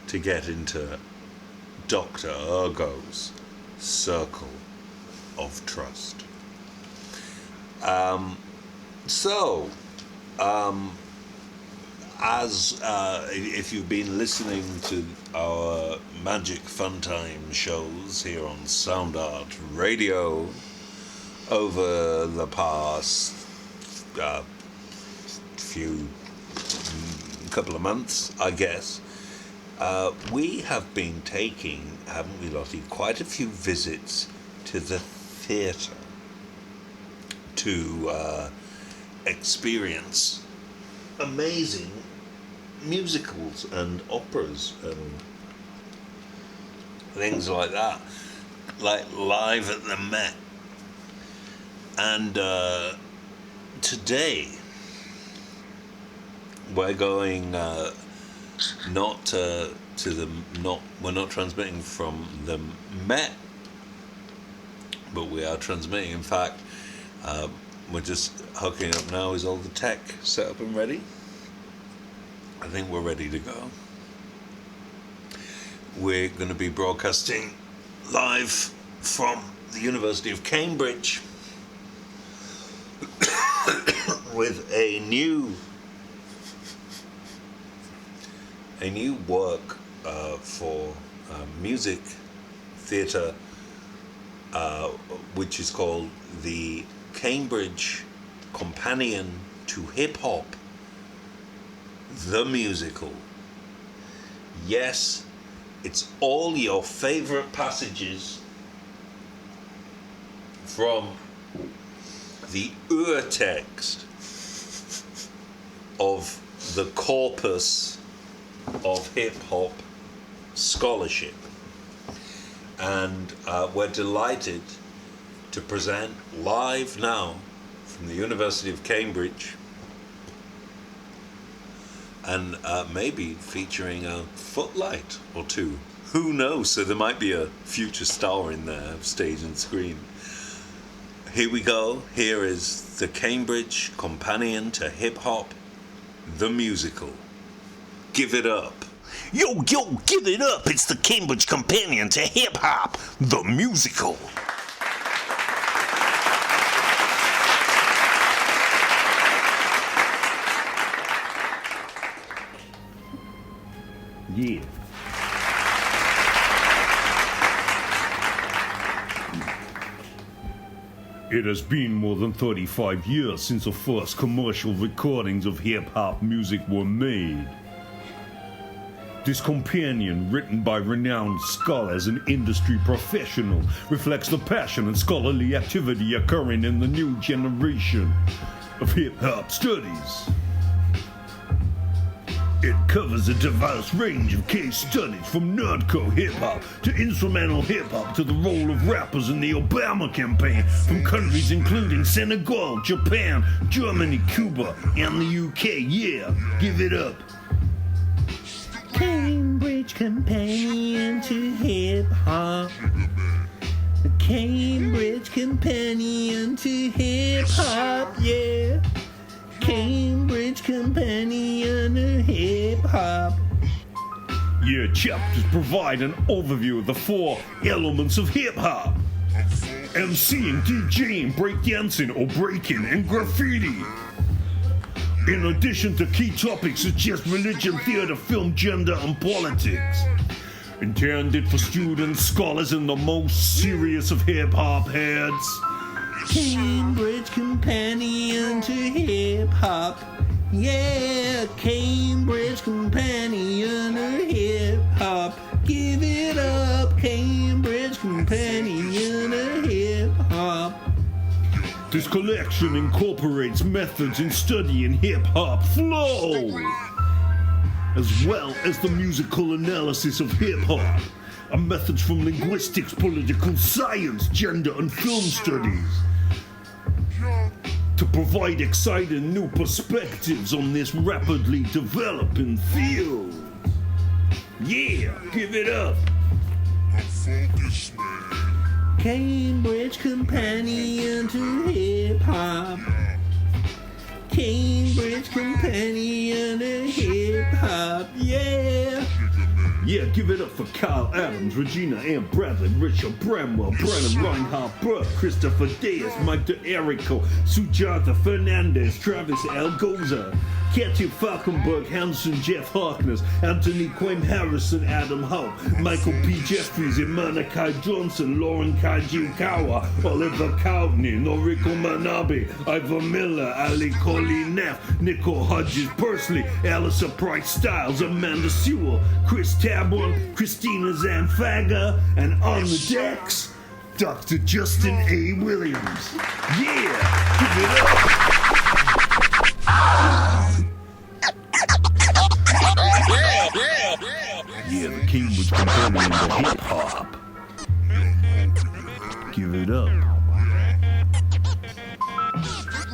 to get into Dr. Ergo's circle of trust. If you've been listening to our Magic Funtime shows here on Sound Art Radio over the past couple of months, I guess, we have been taking, haven't we, Lottie, quite a few visits to the theatre to experience amazing musicals and operas and things like that, like live at the Met. And today we're going we're not transmitting from the Met, but we are transmitting, in fact, we're just hooking up now is all the tech set up and ready. I think we're ready to go. We're going to be broadcasting live from the University of Cambridge with a new work for music theatre, which is called the Cambridge Companion to HipHop, the musical. Yes, it's all your favorite passages from the ur-text of the corpus of hip-hop scholarship. And we're delighted to present live now from the University of Cambridge, and maybe featuring a footlight or two. Who knows? So there might be a future star in there, stage and screen. Here we go. Here is the Cambridge Companion to Hip Hop, the musical. Give it up. Yo, give it up. It's the Cambridge Companion to Hip Hop, the musical. Yeah. It has been more than 35 years since the first commercial recordings of hip-hop music were made. This companion, written by renowned scholars and industry professionals, reflects the passion and scholarly activity occurring in the new generation of hip-hop studies. It covers a diverse range of case studies, from nerdcore hip-hop to instrumental hip-hop to the role of rappers in the Obama campaign, from countries including Senegal, Japan, Germany, Cuba, and the UK. Yeah, give it up. Cambridge Companion to Hip Hop. The Cambridge Companion to Hip Hop, yeah. Cambridge Companion to Hip Hop. Yeah, chapters provide an overview of the 4 elements of hip-hop: MCing, DJing, breakdancing or breaking, and graffiti. In addition to key topics such as religion, theater, film, gender, and politics. Intended for students, scholars, and the most serious of hip-hop heads. Cambridge Companion to Hip Hop. Yeah, Cambridge Companion to Hip Hop. Give it up, Cambridge Companion to Hip Hop. This collection incorporates methods in studying hip-hop flow, as well as the musical analysis of hip-hop, and methods from linguistics, political science, gender, and film studies, to provide exciting new perspectives on this rapidly developing field. Yeah, give it up. Cambridge Companion to Hip Hop. Cambridge Companion to Hip Hop, yeah. Yeah, give it up for Kyle Adams, Regina Ann Bradley, Richard Bramwell, Brennan Reinhardt, Burke, Christopher Diaz, Mike DeErico, Sujata Fernandez, Travis Algoza, Katia Falkenberg, Hanson, Jeff Harkness, Anthony Quinn Harrison, Adam Howe, Michael P. Jeffries, Imana Kai Johnson, Lauren Kajiukawa, Oliver Coutney, Noriko Manabe, Ivan Miller, Ali Coley Neff, Nicole Hodges Persley, Alyssa Price Styles, Amanda Sewell, Chris Tabon, Christina Zanfaga, and on the decks, Dr. Justin A. Williams. Yeah, give it up. Yeah, the Cambridge Companion to Hip Hop. Give it up.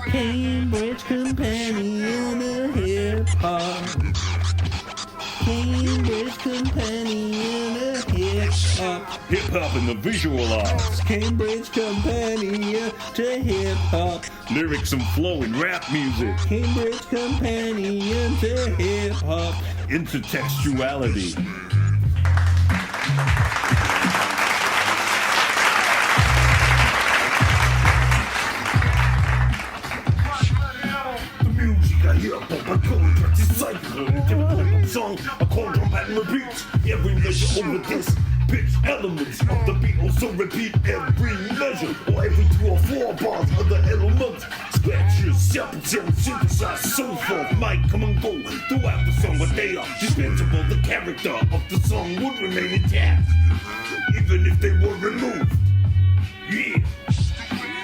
Cambridge Companion to Hip Hop. Cambridge Companion to Hip hip-hop. Hip-hop and the visual arts. Cambridge companion to hip-hop. Lyrics and flow in rap music. Cambridge companion to hip-hop. Intertextuality. The music I hear, but my contract is cycle. Different type of song, a control pattern repeats. Every measure over this pitch elements of the beat also repeat every measure or every 2 or 4 bars of the elements. Scratches, samples, and synthesize so forth might come and go throughout the song, but they are dispensable. The character of the song would remain intact even if they were removed. Yeah.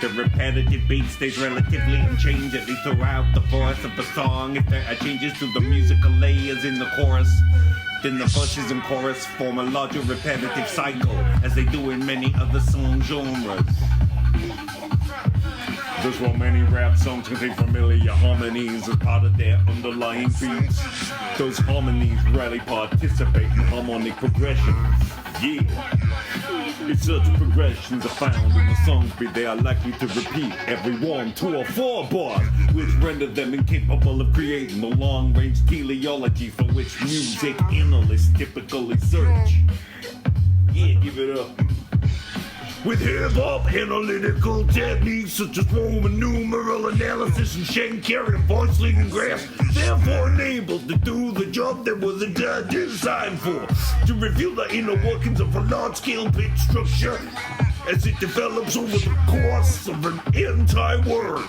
The repetitive beat stays relatively unchanged, at least throughout the force of the song. If there are changes to the musical layers in the chorus, then the verses and chorus form a larger repetitive cycle, as they do in many other song genres. Thus, while many rap songs contain familiar harmonies as part of their underlying beats, those harmonies rarely participate in harmonic progression. Yeah. If such progressions are found in the song's beat, they are likely to repeat every 1, 2, or 4 bars, which render them incapable of creating the long-range teleology for which music analysts typically search. Yeah, give it up. With hip-hop analytical techniques such as Roman numeral analysis and Schenkerian voice leading graphs, therefore enabled to do the job that was designed for, to reveal the inner workings of a large-scale pitch structure as it develops over the course of an entire work.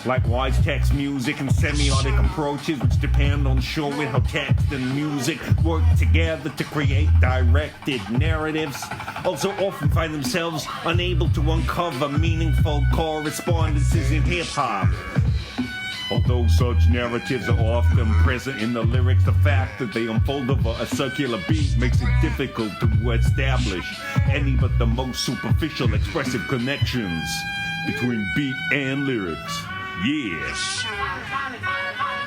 Likewise, text music and semiotic approaches, which depend on showing how text and music work together to create directed narratives, also often find themselves unable to uncover meaningful correspondences in hip-hop. Although such narratives are often present in the lyrics, the fact that they unfold over a circular beat makes it difficult to establish any but the most superficial expressive connections between beat and lyrics. Yes.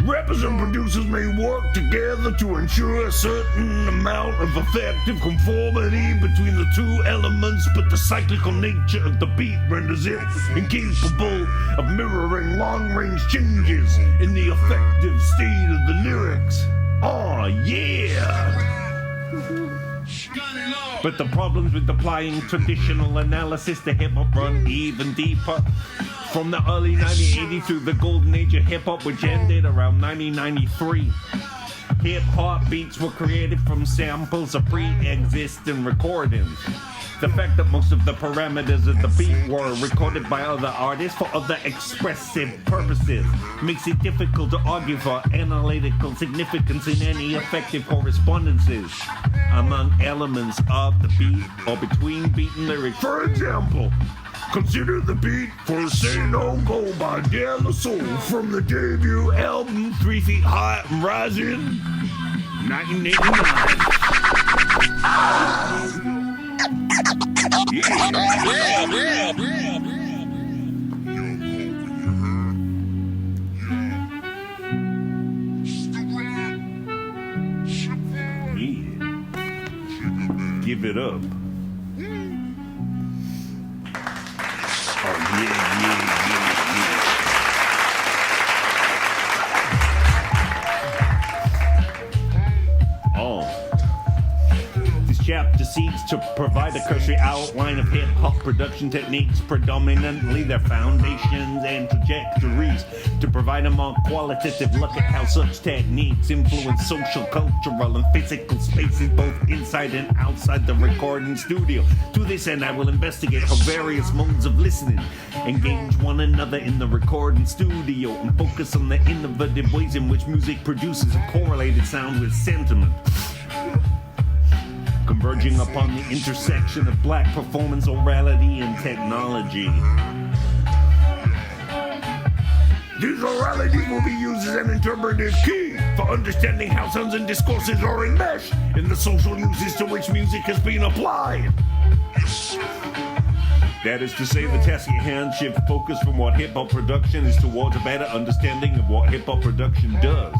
Rappers and producers may work together to ensure a certain amount of effective conformity between the two elements, but the cyclical nature of the beat renders it incapable of mirroring long-range changes in the effective state of the lyrics. Oh, yeah! But the problems with applying traditional analysis to hip-hop run even deeper. From the early 1980s through the golden age of hip-hop, which ended around 1993. Hip-hop beats were created from samples of pre-existing recordings. The fact that most of the parameters of the beat were recorded by other artists for other expressive purposes makes it difficult to argue for analytical significance in any effective correspondences among elements of the beat or between beat and lyrics. For example, consider the beat for Say No Go by De La Soul from the debut album 3 Feet High and Rising, 1989. Give it up. Oh, yeah. Chapter seeks to provide a cursory outline of hip-hop production techniques, predominantly their foundations and trajectories, to provide a more qualitative look at how such techniques influence social, cultural, and physical spaces both inside and outside the recording studio. To this end, I will investigate how various modes of listening engage one another in the recording studio and focus on the innovative ways in which music produces a correlated sound with sentiment, converging upon the intersection of black performance, orality, and technology. These oralities will be used as an interpretive key for understanding how sounds and discourses are enmeshed in the social uses to which music has been applied. That is to say, the task at hand shift focus from what hip-hop production is towards a better understanding of what hip-hop production does.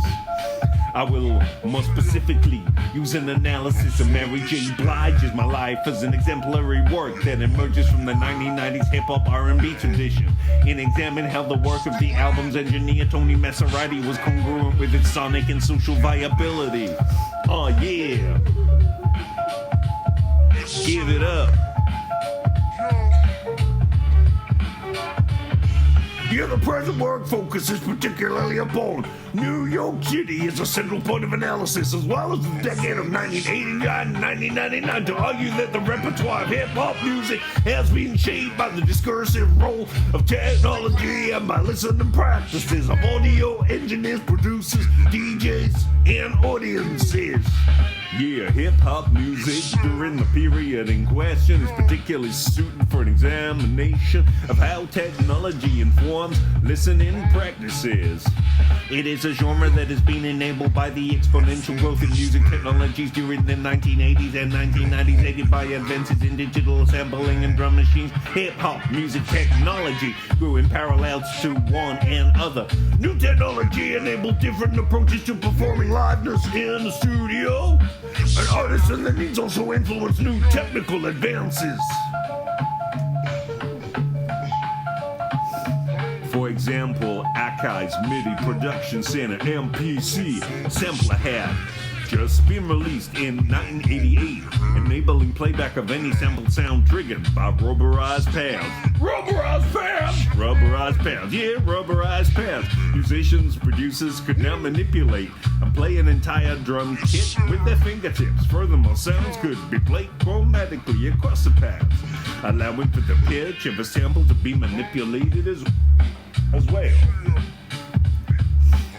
I will more specifically use an analysis of Mary J. Blige's My Life as an exemplary work that emerges from the 1990s hip-hop R&B tradition, and examine how the work of the album's engineer Tony Masserati was congruent with its sonic and social viability. Oh yeah. Give it up. Yeah, the present work focuses particularly upon New York City as a central point of analysis, as well as the decade of 1989 and 1999, to argue that the repertoire of hip-hop music has been shaped by the discursive role of technology and by listening practices of audio engineers, producers, DJs, and audiences. Yeah, hip-hop music during the period in question is particularly suited for an examination of how technology informs listening practices. It is a genre that has been enabled by the exponential growth in music technologies during the 1980s and 1990s, aided by advances in digital sampling and drum machines. Hip-hop music technology grew in parallel to one another. New technology enabled different approaches to performing liveness in the studio. An artist and the needs also influence new technical advances. For example, Akai's MIDI Production Center MPC sampler had just been released in 1988, enabling playback of any sampled sound triggered by rubberized pads. Rubberized pads! Rubberized pads, yeah, rubberized pads. Musicians, producers could now manipulate and play an entire drum kit with their fingertips. Furthermore, sounds could be played chromatically across the pads, allowing for the pitch of a sample to be manipulated as well.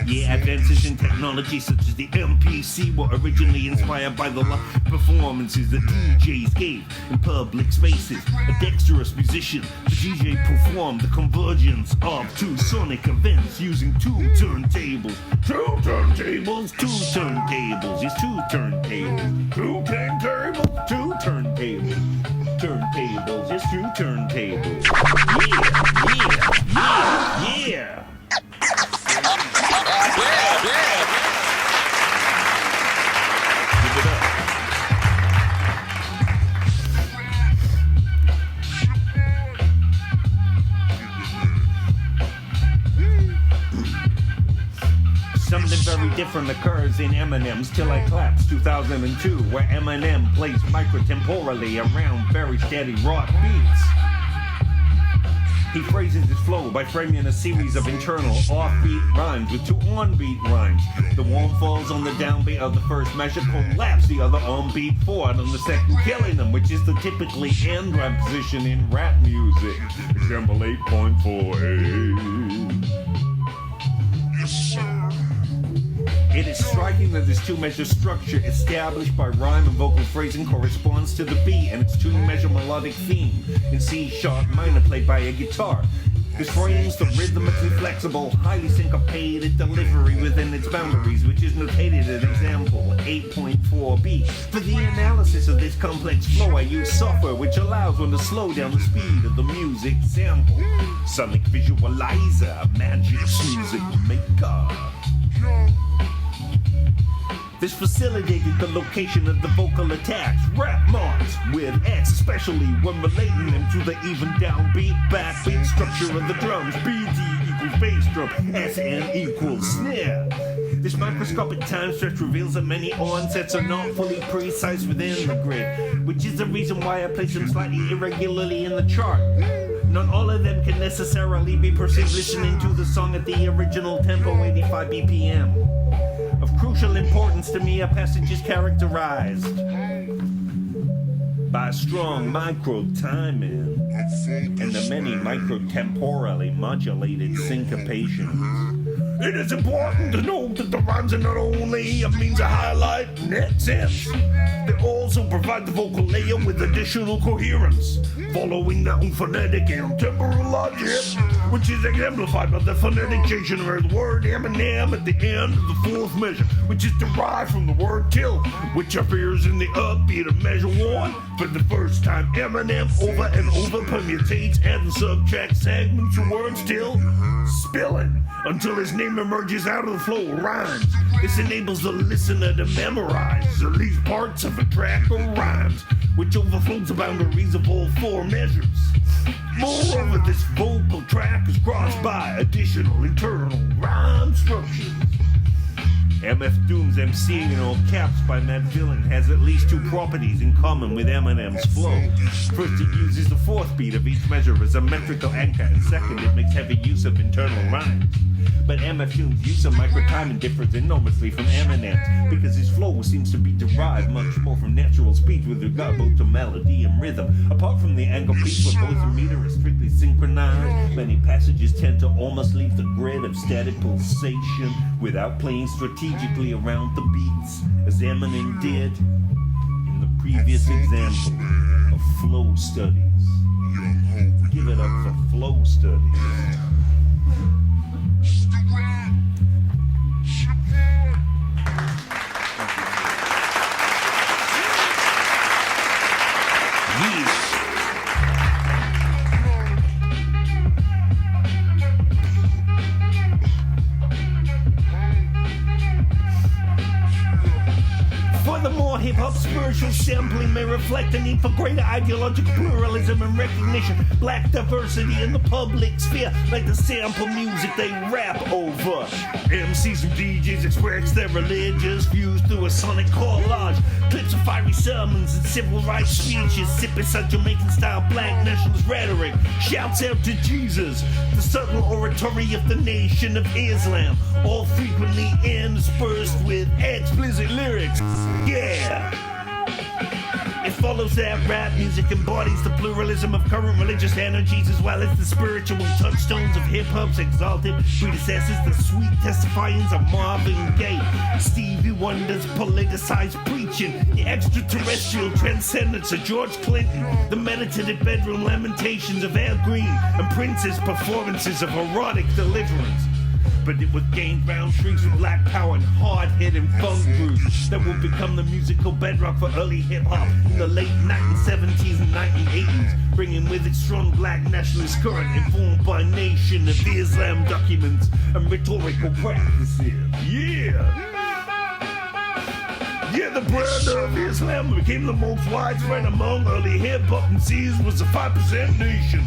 Yeah, advances in technology such as the MPC were originally inspired by the live performances that DJs gave in public spaces. A dexterous musician, the DJ performed the convergence of two sonic events using two turntables. Two turntables! Two turntables, yes, two turntables. Two turntables! Two turntables. Turntables, yes, two turntables. Yeah. Give it up. Something very different occurs in Eminem's Till I Claps 2002, where Eminem plays microtemporally around very steady rock beats. He phrases his flow by framing a series of internal offbeat rhymes with two on-beat rhymes. The one falls on the downbeat of the first measure, collapse the other on-beat forward on the second, killing them, which is the typically end rhyme position in rap music. Example 8.4a. It is striking that this two-measure structure established by rhyme and vocal phrasing corresponds to the beat and its two-measure melodic theme in C-sharp minor played by a guitar. This frames the rhythmically flexible, highly syncopated delivery within its boundaries, which is notated as example 8.4b. For the analysis of this complex flow, I use software which allows one to slow down the speed of the music sample. Sonic Visualizer, Magic's music maker. This facilitated the location of the vocal attacks, rap marks, with X, especially when relating them to the even downbeat, backbeat structure of the drums. BD equals bass drum, SN equals snare. This microscopic time stretch reveals that many onsets are not fully precise within the grid, which is the reason why I place them slightly irregularly in the chart. Not all of them can necessarily be perceived listening to the song at the original tempo, 85 BPM. Of crucial importance to me, a passage is characterized by strong micro-timing and the many micro-temporally modulated syncopations. It is important to note that the rhymes are not only a means of highlight and accents, they also provide the vocal layer with additional coherence, following their own phonetic and temporal logic. which is exemplified by the phoneticization of the word Eminem at the end of the fourth measure, which is derived from the word till, which appears in the upbeat of measure 1. For the first time, Eminem over and over permutates and subtracts segments of words till spilling until his name emerges out of the flow of rhymes. This enables the listener to memorize at least parts of a track or rhymes, which overflows the boundaries of all four measures. Moreover, this vocal track is crossed by additional internal rhyme structures. MF Doom's emceeing in all caps by Matt Dillon has at least two properties in common with Eminem's flow. First, it uses the fourth beat of each measure as a metrical anchor, and second, it makes heavy use of internal rhymes. But MF Doom's use of microtiming differs enormously from Eminem's because his flow seems to be derived much more from natural speech with regard both to melody and rhythm. Apart from the angle beats where voice and meter are strictly synchronized, many passages tend to almost leave the grid of static pulsation without playing strategically around the beats, as Eminem did in the previous example of flow studies. Give it up for flow studies. Furthermore, hip-hop spiritual sampling may reflect the need for greater ideological pluralism and recognition, black diversity in the public sphere, like the sample music they rap over. MCs and DJs express their religious views through a sonic collage, clips of fiery sermons and civil rights speeches, sipping some Jamaican-style black nationalist rhetoric, shouts out to Jesus, the subtle oratory of the Nation of Islam, all frequently interspersed with explicit lyrics. Yeah! It follows that rap music embodies the pluralism of current religious energies as well as the spiritual touchstones of hip-hop's exalted predecessors, the sweet testifyings of Marvin Gaye, Stevie Wonder's politicized preaching, the extraterrestrial transcendence of George Clinton, the meditative bedroom lamentations of Al Green, and Prince's performances of erotic deliverance. But it was game-bound shrieks with black power and hard-hitting funk grooves that would become the musical bedrock for early hip-hop in the late 1970s and 1980s, bringing with it strong black nationalist current informed by Nation of Islam documents and rhetorical practices. Yeah, the brand of Islam became the most widespread among early hip-hop MCs was the 5% Nation,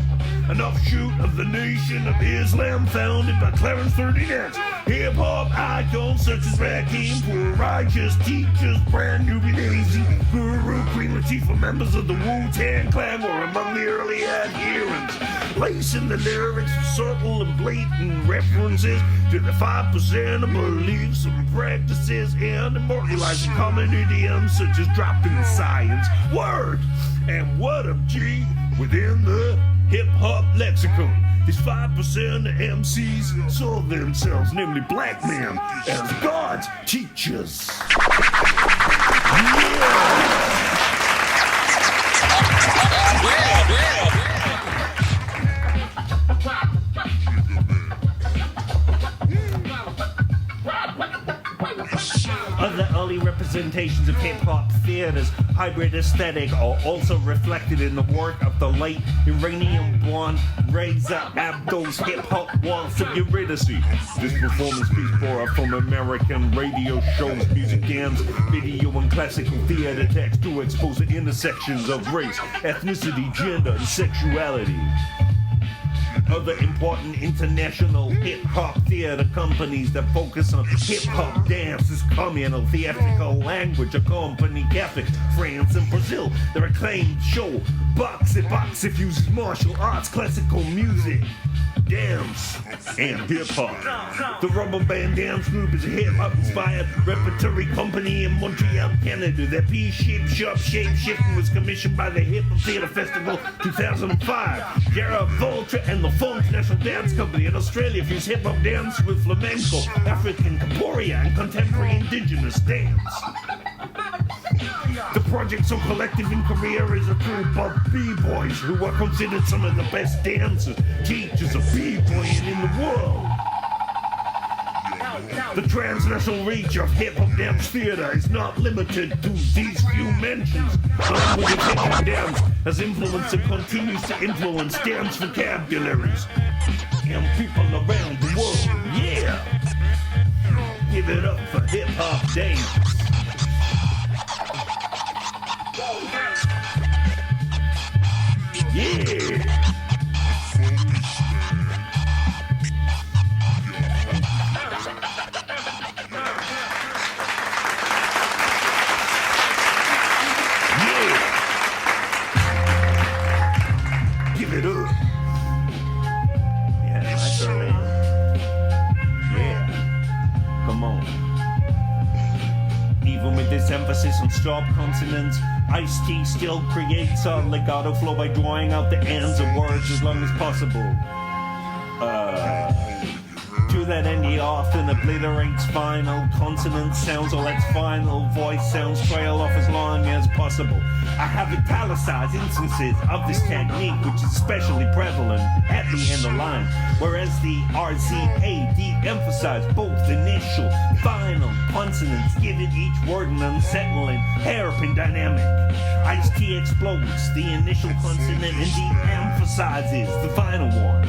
an offshoot of the Nation of Islam founded by Clarence 39. Hip-hop icons such as Rakim, Poor Righteous, Teachers, Brand New Daisy, Guru, Queen Latifah, members of the Wu-Tang Clan were among the early adherents, placing the lyrics with subtle and blatant references to the 5% of beliefs and practices and immortalizing common idioms such as dropping the science, word, and what up, G, within the hip-hop lexicon. These 5% of MCs saw themselves, namely black men, as God's teachers. Other early representations of hip-hop theater's hybrid aesthetic are also reflected in the work of the late Iranian-born Reza Abdo's hip-hop Waltz of Eurydice. This performance piece borrowed from American radio shows, music games, video and classical theater text to expose the intersections of race, ethnicity, gender, and sexuality. Other important international hip-hop theater companies that focus on hip-hop dance is Communal Theatrical Language, a company Catholic, France and Brazil. Their acclaimed show, Box It fuses martial arts, classical music, dance, and hip-hop. The Rubber Band Dance Group is a hip-hop inspired repertory company in Montreal, Canada. Their piece, Shape Sharp Shape Shifting, was commissioned by the Hip-Hop Theater Festival 2005. Gerard Volta and the Funk National Dance Company in Australia fuse hip-hop dance with flamenco, African capoeira, and contemporary indigenous dance. The project so collective in Korea is a group of b-boys who are considered some of the best dancers, teachers of b-boying in the world. The transnational reach of hip-hop dance theater is not limited to these few mentions. The language of hip-hop dance has influenced and continues to influence dance vocabularies and people around the world. Yeah! Give it up for hip-hop dance. Yeah! Give it up. Yeah, that's her, man. Yeah. Come on. Even with this emphasis on stop consonants, Ice-T still creates a legato flow by drawing out the ends of words as long as possible. To that end, he often obliterates final consonant sounds or lets final voice sounds trail off as long as possible. I have italicized instances of this technique, which is especially prevalent at the end of line, whereas the RZA de-emphasized both initial, final consonants, giving each word an unsettling, hairpin dynamic. Ice-T explodes the initial consonant and de-emphasizes the final one.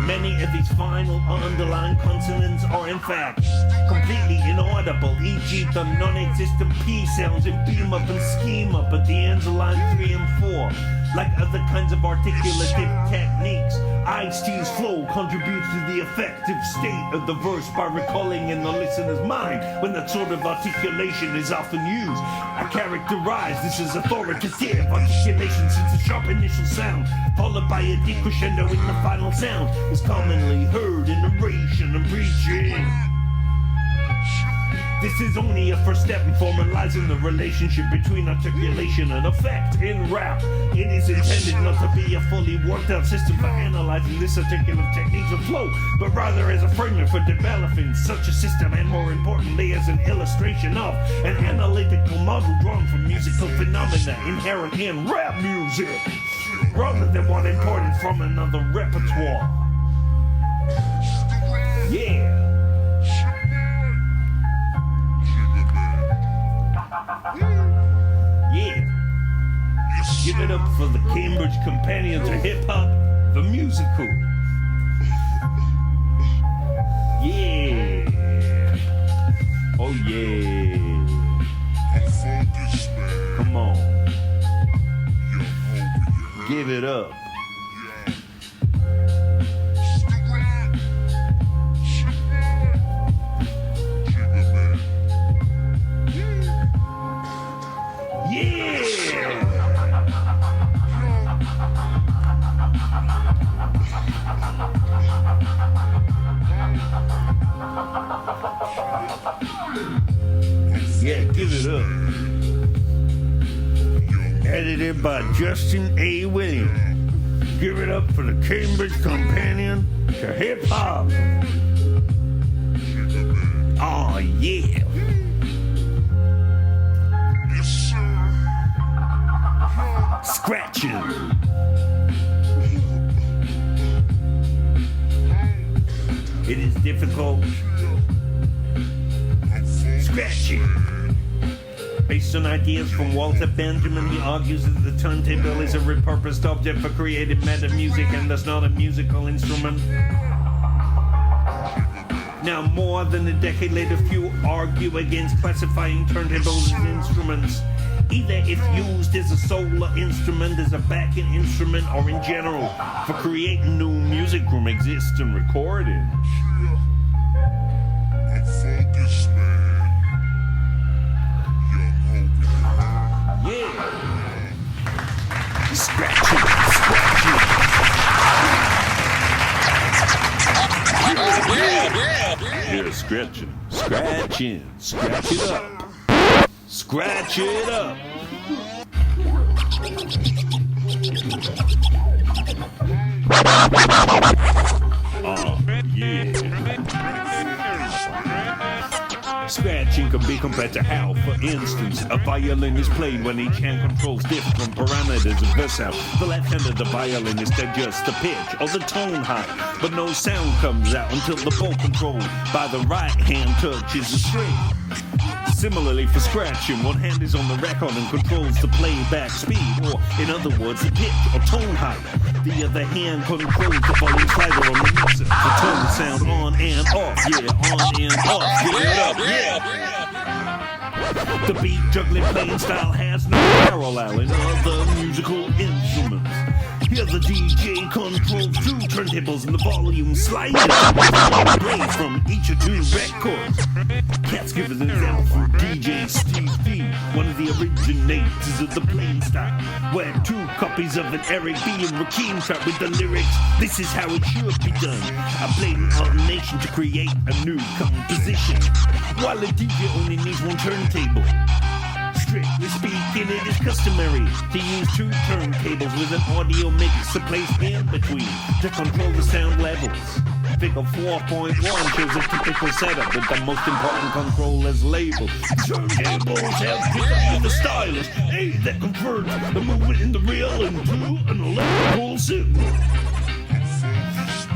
Many of these final underlying consonants are in fact completely inaudible, e.g. the non-existent P sounds in beam up and scheme up at the ends of line 3 and 4. Like other kinds of articulative techniques, Ice-T's flow contributes to the effective state of the verse by recalling in the listener's mind when that sort of articulation is often used. I characterize this as authoritative articulation since the sharp initial sound, followed by a decrescendo in the final sound, is commonly heard in narration and preaching. This is only a first step in formalizing the relationship between articulation and effect in rap. It is intended not to be a fully worked out system for analyzing this articulative techniques of flow, but rather as a framework for developing such a system, and more importantly as an illustration of an analytical model drawn from musical phenomena inherent in rap music, rather than one imported from another repertoire. Yeah. Yeah. Give it up for the Cambridge Companion to Hip-Hop, the musical. Yeah. Oh yeah. Come on. Give it up. Yeah, give it up. Edited by Justin A. Williams. Give it up for the Cambridge Companion to Hip-Hop. Oh, yeah. Scratching. It is difficult. Scratching. Based on ideas from Walter Benjamin, he argues that the turntable is a repurposed object for creating meta music and thus not a musical instrument. Now, more than a decade later, few argue against classifying turntables as instruments, either if used as a solo instrument, as a backing instrument, or in general, for creating new music from existing recordings. Yeah. Scratching. Yeah, scratching. Scratch it up. Scratch it up. Oh, yeah. Scratching can be compared to how, for instance, a violin is played when each hand controls different parameters of the sound. The left hand of the violinist adjusts the pitch or the tone height, but no sound comes out until the bow controlled by the right hand touches the string. Similarly, for scratching, one hand is on the record and controls the playback speed, or in other words, the pitch or tone height. The other hand controls the volume slider on the mixer to turn the sound on and off, yeah, on and off, get it up, yeah. The beat juggling playing style has no parallel in other musical instruments. Here the DJ controls two turntables and the volume slider plays from each of two records. Let's give an example from DJ Steve D, one of the originators of the playing style, where two copies of an Eric B. and Rakim track with the lyrics, "This is how it should be done," a blatant alternation to create a new composition, while the DJ only needs one turntable. Strictly speaking, it is customary to use two turntables with an audio mixer placed in between to control the sound levels. Figure 4.1 shows a typical setup with the most important control as labeled. Turntables have pickup in the stylus, A that converts the movement in the reel into an electrical signal.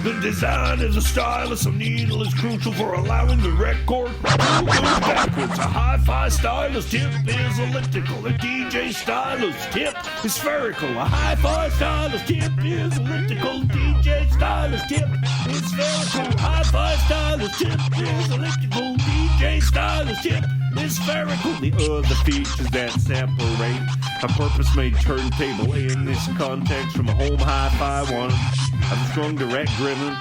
The design of the stylus of needle is crucial for allowing the record to move backwards. A hi-fi stylus tip is elliptical. A DJ stylus tip is spherical. A hi-fi stylus tip is elliptical. DJ stylus tip is spherical. Hi-fi stylus tip is elliptical. DJ stylus tip is spherical. The other features that separate a purpose-made turntable in this context from a home hi-fi one have a strong direct driven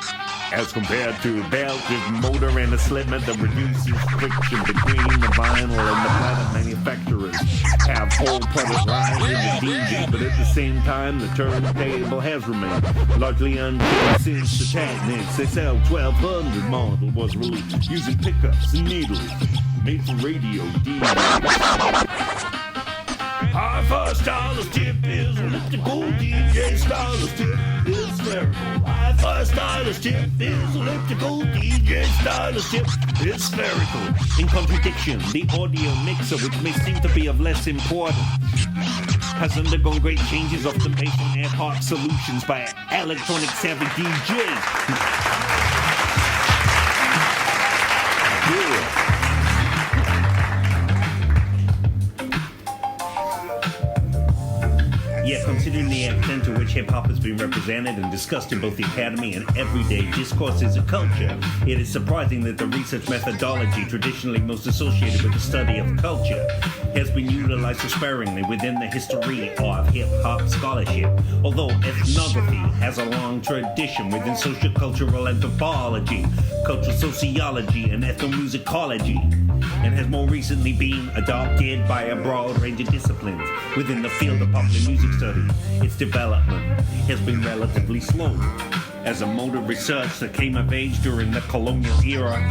as compared to a belt with motor and a slitter that reduces friction between the vinyl and the planet manufacturers have whole product lines in the DJ, but at the same time the turntable has remained largely unchanged since the Technics XL 1200 model was released, using pickups and needles made for radio DJs. Hi-fi stylus tip is elliptical, DJ stylus tip is spherical. Hi-fi stylus tip is elliptical, DJ stylus tip is spherical. In contradiction, the audio mixer, which may seem to be of less importance, has undergone great changes often based on ad hoc solutions by electronic savvy DJs. Yeah. Yet, considering the extent to which hip-hop has been represented and discussed in both the academy and everyday discourses of culture, it is surprising that the research methodology traditionally most associated with the study of culture has been utilized so sparingly within the history of hip-hop scholarship. Although ethnography has a long tradition within sociocultural anthropology, cultural sociology, and ethnomusicology, and has more recently been adopted by a broad range of disciplines within the field of popular music studies, its development has been relatively slow. As a mode of research that came of age during the colonial era,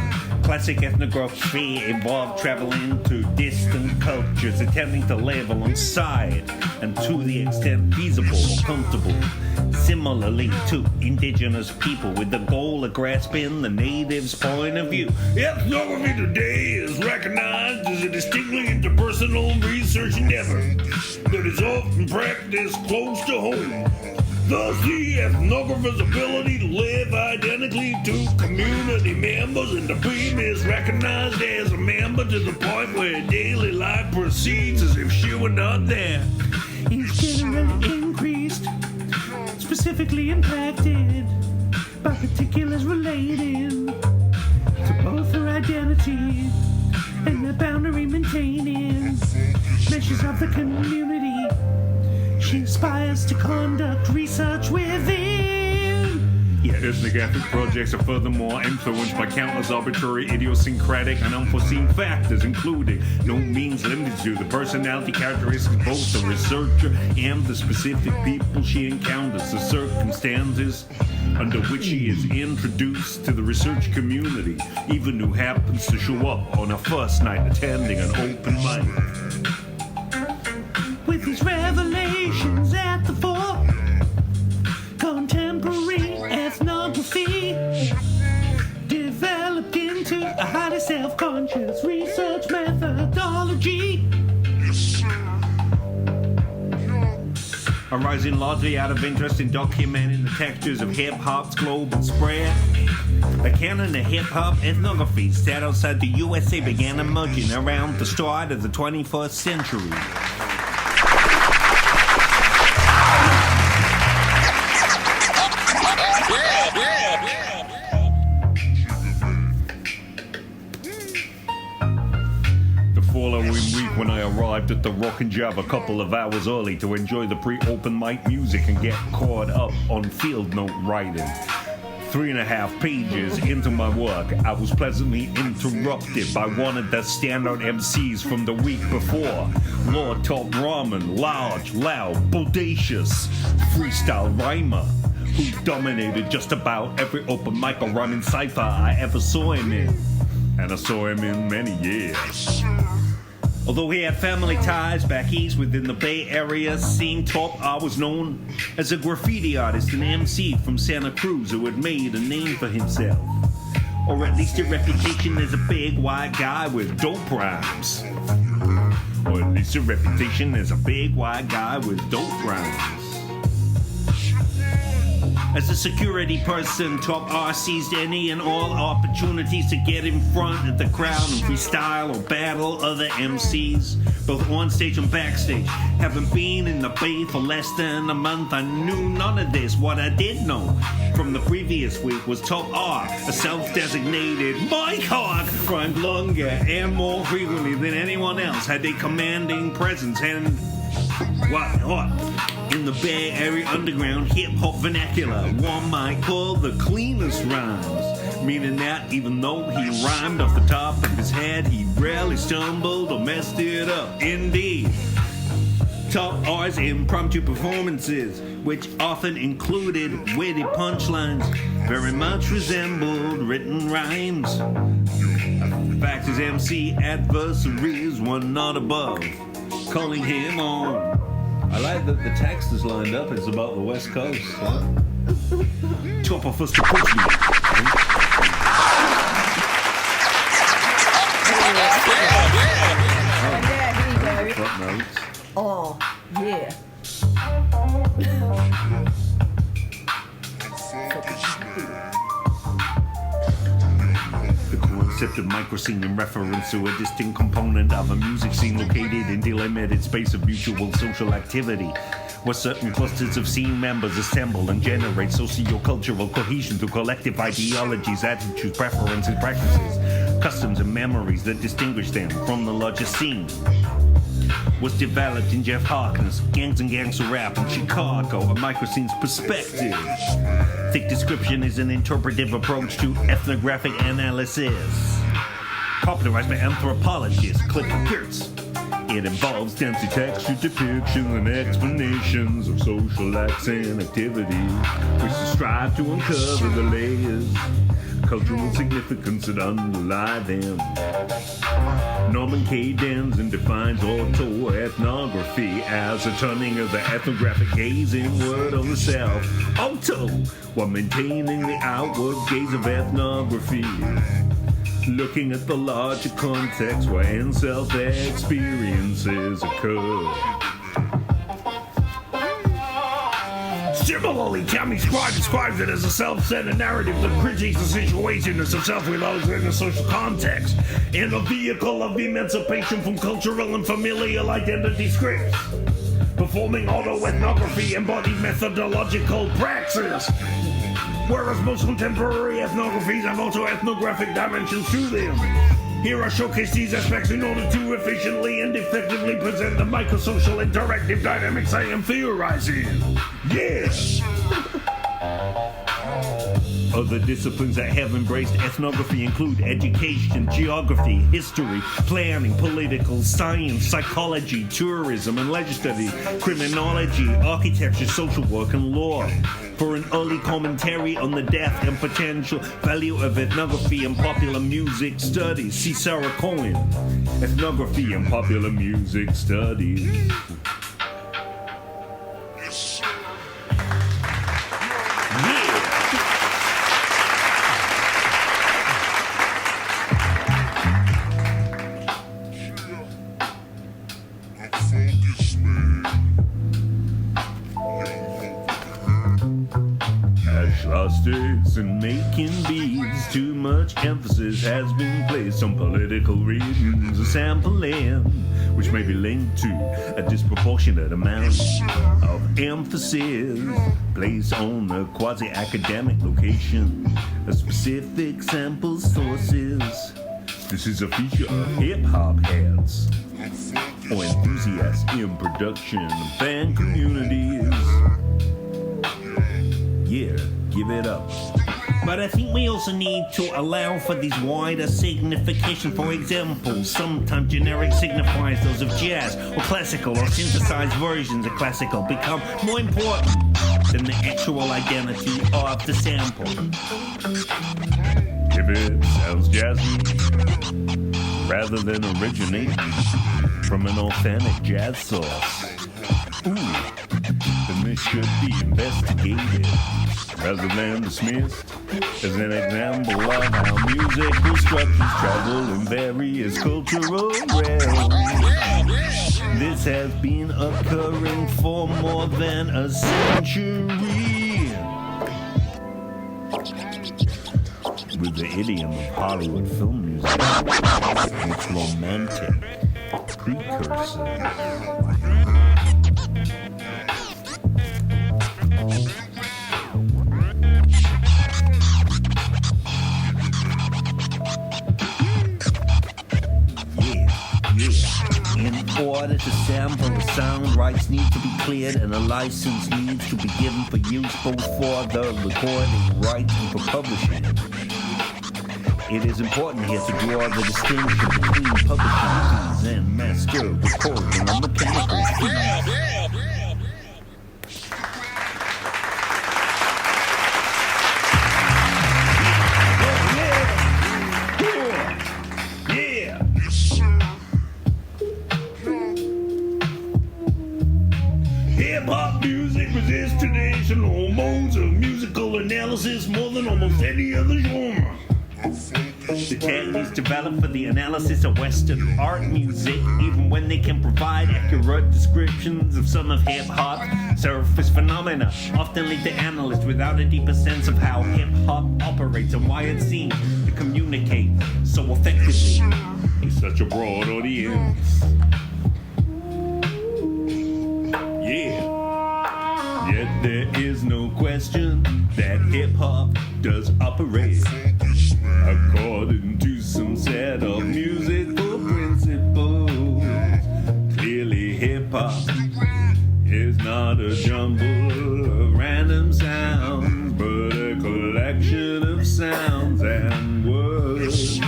classic ethnography involved traveling to distant cultures, attempting to live alongside and to the extent feasible or comfortable, similarly to indigenous people, with the goal of grasping the native's point of view. Ethnography today is recognized as a distinctly interpersonal research endeavor that is often practiced close to home. Thus, the ethnographer's ability to live identically to community members and to be recognized as a member to the point where daily life proceeds as if she were not there is generally increased, specifically impacted by particulars relating to both her identity and the boundary maintaining measures of the community she aspires to conduct research within. Yet ethnographic projects are furthermore influenced by countless arbitrary, idiosyncratic, and unforeseen factors, including, no means limited to, the personality characteristics of both the researcher and the specific people she encounters, the circumstances under which she is introduced to the research community, even who happens to show up on her first night attending an open mic. With these revelations at the fore, contemporary ethnography developed into a highly self-conscious research arising largely out of interest in documenting the textures of hip-hop's global spread. The canon of hip-hop ethnography set outside the USA began emerging around the start of the 21st century. Following week when I arrived at the Rockin' Jab a couple of hours early to enjoy the pre-open mic music and get caught up on field note writing. 3.5 pages into my work, I was pleasantly interrupted by one of the standout MCs from the week before. Lord Top Ramen, large, loud, bodacious, freestyle rhymer who dominated just about every open mic or rhyming cipher I ever saw him in. And I saw him in many years. Although he had family ties back east within the Bay Area scene, Top R was known as a graffiti artist and MC from Santa Cruz who had made a name for himself. Or at least a reputation as a big white guy with dope rhymes. Or at least a reputation as a big white guy with dope rhymes. As a security person, Top R seized any and all opportunities to get in front of the crowd and freestyle or battle other MCs, both on stage and backstage. Having been in the Bay for less than a month, I knew none of this. What I did know from the previous week was Top R, a self-designated mic hog, rhymed longer and more frequently than anyone else, had a commanding presence and what? In the Bay Area underground hip-hop vernacular, one might call the cleanest rhymes, meaning that even though he rhymed off the top of his head, he rarely stumbled or messed it up. Indeed, Top R's impromptu performances, which often included witty punchlines, very much resembled written rhymes. In fact, his MC adversaries were not above calling him on. I like that the text is lined up. It's about the West Coast. Huh? Top of first approach me. Yeah, here you go. Footnotes. Oh, yeah. The concept of microscene in reference to a distinct component of a music scene located in delimited space of mutual social activity, where certain clusters of scene members assemble and generate socio-cultural cohesion through collective ideologies, attitudes, preferences, practices, customs, and memories that distinguish them from the larger scene. Was developed in Jeff Harkness' Gangs and Gangster Rap in Chicago, a microscene's perspective. Thick description is an interpretive approach to ethnographic analysis, popularized by anthropologist Clifford Geertz. It involves densely textured depictions and explanations of social acts and activities, which strive to uncover the layers, cultural significance that underlie them. Norman K. Denson defines autoethnography as a turning of the ethnographic gaze inward on the self, auto, while maintaining the outward gaze of ethnography, looking at the larger context wherein self-experiences occur. Similarly, Tammy Scribe describes it as a self-centered narrative that critiques the situationness of self-realization in a social context and a vehicle of emancipation from cultural and familial identity scripts. Performing autoethnography embodies methodological praxis, whereas most contemporary ethnographies have autoethnographic dimensions to them. Here I showcase these aspects in order to efficiently and effectively present the microsocial interactive dynamics I am theorizing. Yes! Other disciplines that have embraced ethnography include education, geography, history, planning, political science, psychology, tourism and leisure studies, criminology, architecture, social work, and law. For an early commentary on the depth and potential value of ethnography and popular music studies, see Sarah Cohen, Ethnography and Popular Music Studies. samples and making beats. Too much emphasis has been placed on political reasons of sampling, which may be linked to a disproportionate amount of emphasis placed on a quasi-academic location of specific sample sources. This is a feature of hip-hop heads or enthusiasts in production and fan communities. Yeah, give it up. But I think we also need to allow for these wider significations. For example, sometimes generic signifiers, those of jazz or classical or synthesized versions of classical, become more important than the actual identity of the sample. If it sounds jazzy, rather than originating from an authentic jazz source, then this should be investigated rather than dismissed as an example of how musical structures travel in various cultural realms. This has been occurring for more than a century, with the idiom of Hollywood film music and its romantic precursor. In order to sample, the sound rights need to be cleared and a license needs to be given for use both for the recording rights and for publishing. It is important here to draw the distinction between publishing fees and master recording or mechanical fees. Hip-hop music resists traditional modes of musical analysis more than almost any other genre. The techniques developed for the analysis of Western art music, even when they can provide accurate descriptions of some of hip-hop surface phenomena, often lead to analysts without a deeper sense of how hip-hop operates and why it seems to communicate so effectively in such a broad audience. Yet there is no question that hip-hop does operate according to some set of musical principles. Clearly hip-hop is not a jumble of random sounds, but a collection of sounds and words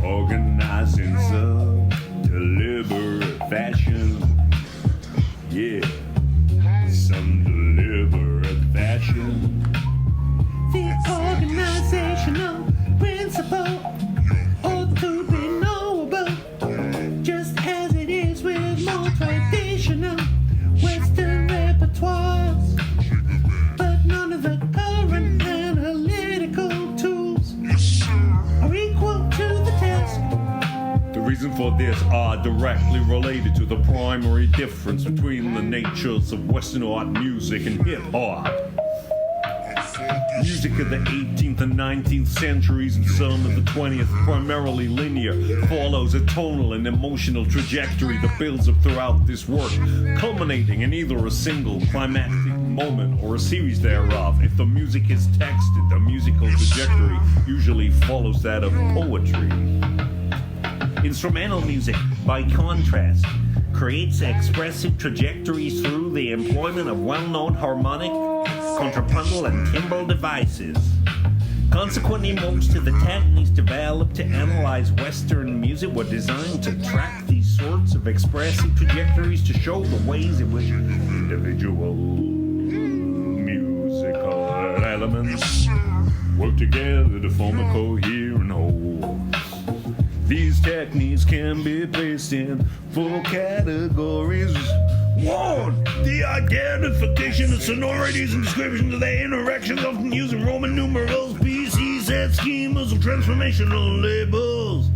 organized in some deliberate fashion. Yeah, some deliberate fashion. The organizational principle ought to be knowable, just as it is with more traditional Western repertoires. But none of the current analytical tools are equal to the task. The reason for this are directly related to the primary difference between the natures of Western art music and hip-hop. Music of the 18th and 19th centuries and some of the 20th, primarily linear, follows a tonal and emotional trajectory that builds up throughout this work, culminating in either a single climactic moment or a series thereof. If the music is texted, the musical trajectory usually follows that of poetry. Instrumental music, by contrast, creates expressive trajectories through the employment of well-known harmonic, contrapuntal, and timbral devices. Consequently, most of the techniques developed to analyze Western music were designed to track these sorts of expressive trajectories to show the ways in which individual musical elements work together to form a coherent whole. These techniques can be placed in 4 categories. 1. The identification of sonorities and descriptions of their interactions, often using Roman numerals, PC set schemas, or transformational labels.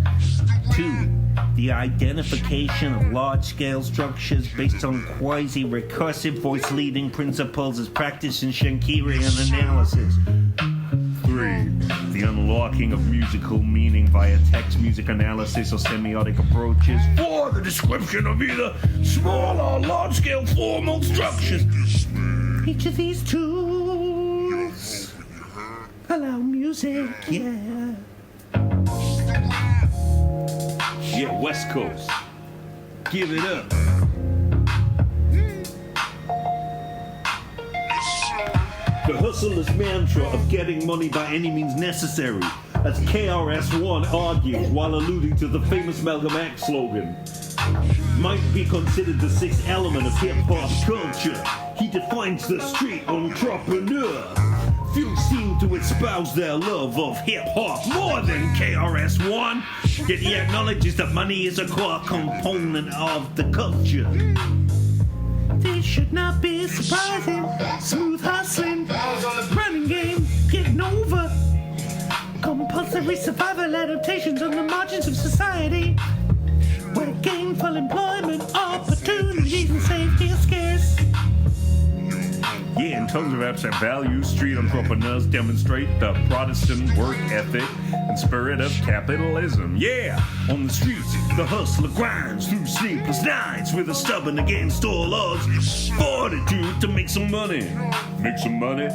2. The identification of large-scale structures based on quasi-recursive voice-leading principles as practiced in Schenkerian analysis. 3. unlocking of musical meaning via text music analysis or semiotic approaches for the description of either small or large-scale formal structures. Each of these tools allow music, yeah. Yeah, West Coast. Give it up. The hustler's mantra of getting money by any means necessary, as KRS-One argues while alluding to the famous Malcolm X slogan, might be considered the sixth element of hip-hop culture. He defines the street entrepreneur. Few seem to espouse their love of hip-hop more than KRS-One, yet he acknowledges that money is a core component of the culture. This should not be surprising. Smooth hustling, running game, getting over. Compulsory survival adaptations on the margins of society, where gainful employment opportunities and safety are scarce. Yeah, in terms of abstract values, street entrepreneurs demonstrate the Protestant work ethic and spirit of capitalism. Yeah, on the streets, the hustler grinds through sleepless nights with a stubborn against all odds fortitude to make some money. Make some money,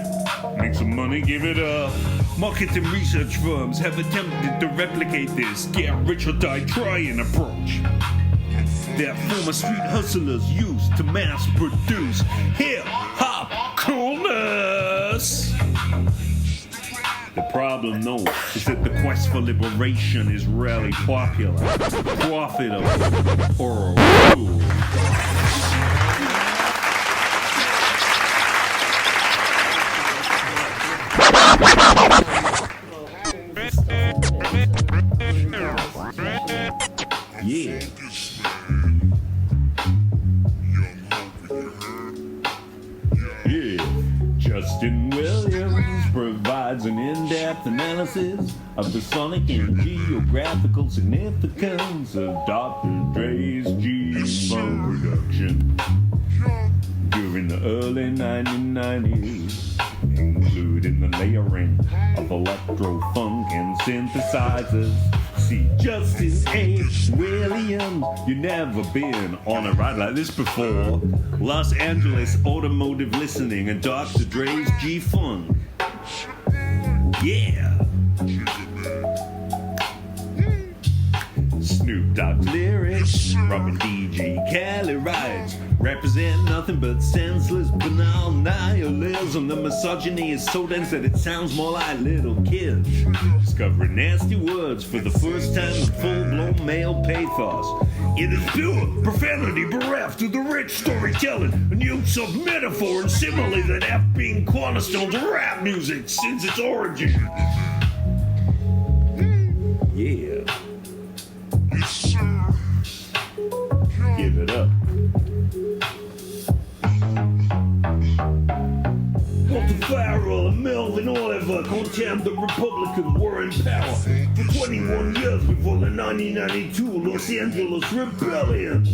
make some money, give it up. Market and research firms have attempted to replicate this get rich or die trying approach that former street hustlers used to mass produce hip-hop coolness. The problem, though, is that the quest for liberation is rarely popular, profitable, or cool. Yeah. Justin Williams provides an in-depth analysis of the sonic and geographical significance of Dr. Dre's G-Funk production during the early 1990s, including the layering of electro-funk and synthesizers. See, Justin H. Williams, you never been on a ride like this before. Los Angeles automotive listening and Dr. Dre's G-Funk. Yeah. Snoop Dogg's lyrics, Robert D.G. Kelly writes, represent nothing but senseless, banal nihilism. The misogyny is so dense that it sounds more like little kids discovering nasty words for the first time in full-blown male pathos. It is pure profanity bereft of the rich storytelling and use of metaphor and simile that have been cornerstones of rap music since its origin. Yeah. Give it up. Walter Farrell and Melvin Oliver contend the Republicans were in power for 21 years before the 1992 Los Angeles Rebellion.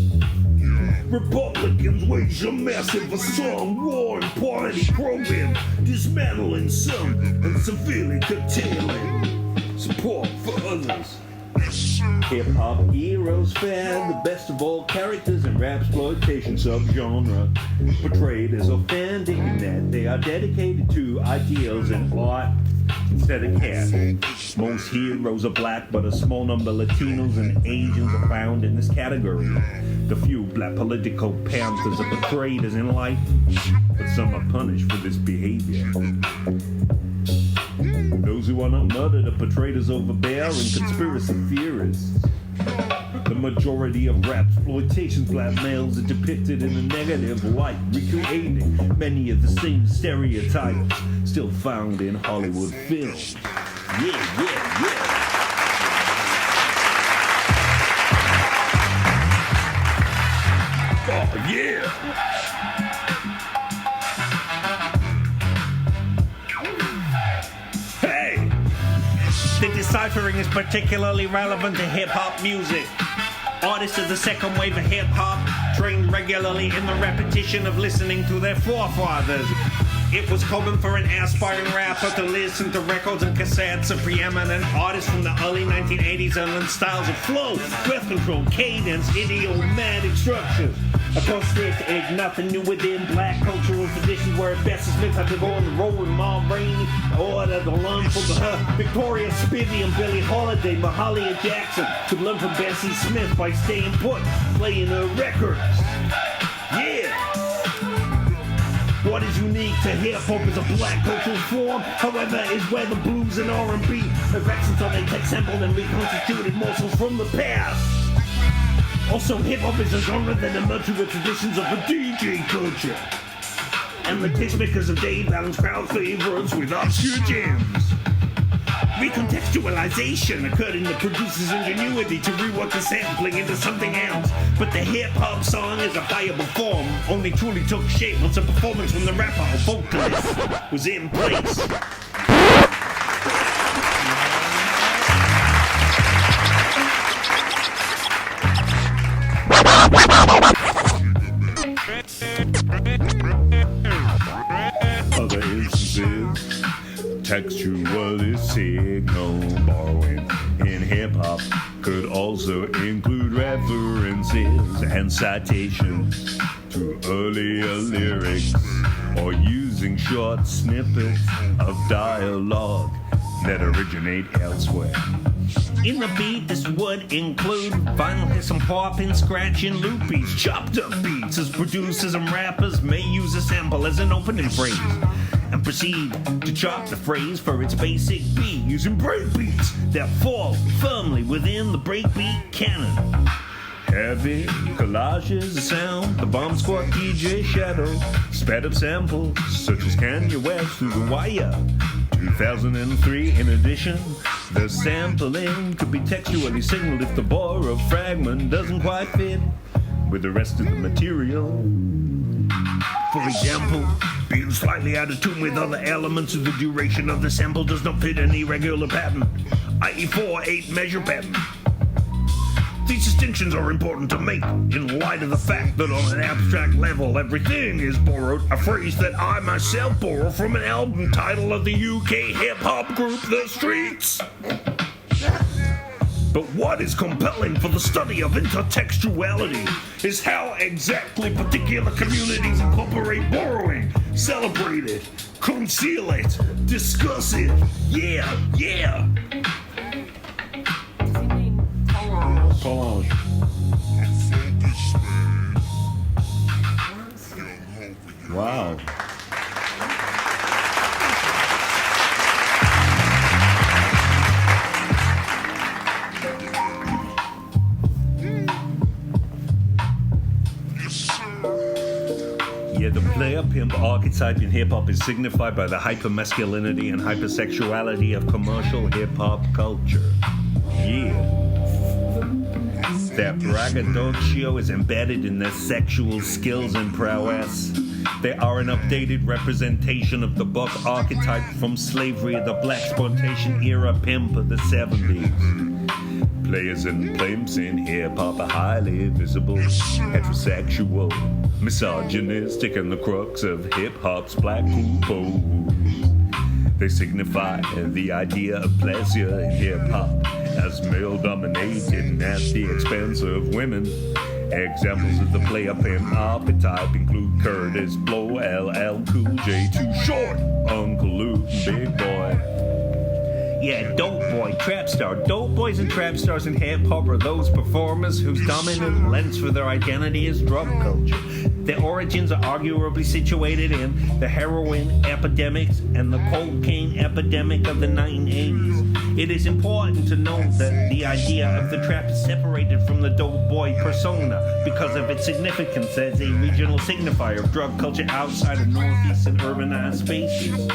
Republicans waged a massive assault, war, and party program, dismantling some and severely curtailing support for others. Hip-hop heroes fare the best of all characters in rapsploitation subgenre, portrayed as authentic in that they are dedicated to ideals and art instead of caste. Most heroes are black, but a small number of Latinos and Asians are found in this category. The few black political panthers are portrayed as enlightened, but some are punished for this behavior. Those who are not murdered are portrayed as overbearing conspiracy theorists. The majority of rapsploitation's black males are depicted in a negative light, recreating many of the same stereotypes still found in Hollywood films. Yeah. Oh, yeah! The deciphering is particularly relevant to hip-hop music. Artists of the second wave of hip-hop, trained regularly in the repetition of listening to their forefathers, It was common for an aspiring rapper to listen to records and cassettes of preeminent artists from the early 1980s and learn styles of flow, breath control, cadence, idiomatic structures. Across this ain't nothing new within black cultural traditions where Bessie Smith had to go on the road with Mom Rainey or to learn from her Victoria Spivey and Billie Holiday, Mahalia Jackson could learn from Bessie Smith by staying put, playing her records. Yeah! What is unique to hip-hop is a black cultural form, however, is where the blues and R&B have accents on they take sampled and reconstituted morsels from the past. Also, hip-hop is a genre that emerged through the traditions of the DJ culture and the tastemakers of day balance crowd favorites with obscure gems. Recontextualization occurred in the producer's ingenuity to rework the sampling into something else, but the hip-hop song as a viable form only truly took shape once a performance from the rapper or vocalist was in place. Other instances, textual signal borrowing in hip-hop could also include references and citations to earlier lyrics or using short snippets of dialogue that originate elsewhere. In the beat, this would include finally some popping, scratching, loopies, chopped up beats, as producers and rappers may use a sample as an opening phrase and proceed to chop the phrase for its basic beat using breakbeats that fall firmly within the breakbeat canon. Heavy collages of sound, the Bomb Squad DJ Shadow, sped up samples such as Kanye West through the wire. 2003, in addition, the sampling could be textually signaled if the borrowed fragment doesn't quite fit with the rest of the material. For example, being slightly out of tune with other elements of the duration of the sample does not fit any regular pattern, i.e. 4/8 measure pattern. These distinctions are important to make in light of the fact that on an abstract level everything is borrowed, a phrase that I myself borrow from an album title of the UK hip-hop group The Streets. But what is compelling for the study of intertextuality is how exactly particular communities incorporate borrowing, celebrate it, conceal it, discuss it. Yeah. Collage. Wow. Yeah, the player pimp archetype in hip-hop is signified by the hypermasculinity and hypersexuality of commercial hip-hop culture. Yeah. Their braggadocio is embedded in their sexual skills and prowess. They are an updated representation of the buck archetype from slavery of the black exploitation era pimp of the 70s. Players and pimps in hip-hop are highly visible, heterosexual, misogynistic, and the crux of hip-hop's black cool pose. They signify the idea of pleasure in hip-hop as male-dominated and at the expense of women. Examples of the player pimp archetype include Curtis Blow, LL Cool J, Too Short, Uncle Luke, Big Boy. Yeah, dope boy, trap star. Dope boys and trap stars in hip-hop are those performers whose dominant lens for their identity is drug culture. Their origins are arguably situated in the heroin epidemics and the cocaine epidemic of the 1980s. It is important to note that the idea of the trap is separated from the dope boy persona because of its significance as a regional signifier of drug culture outside of northeast and urbanized spaces.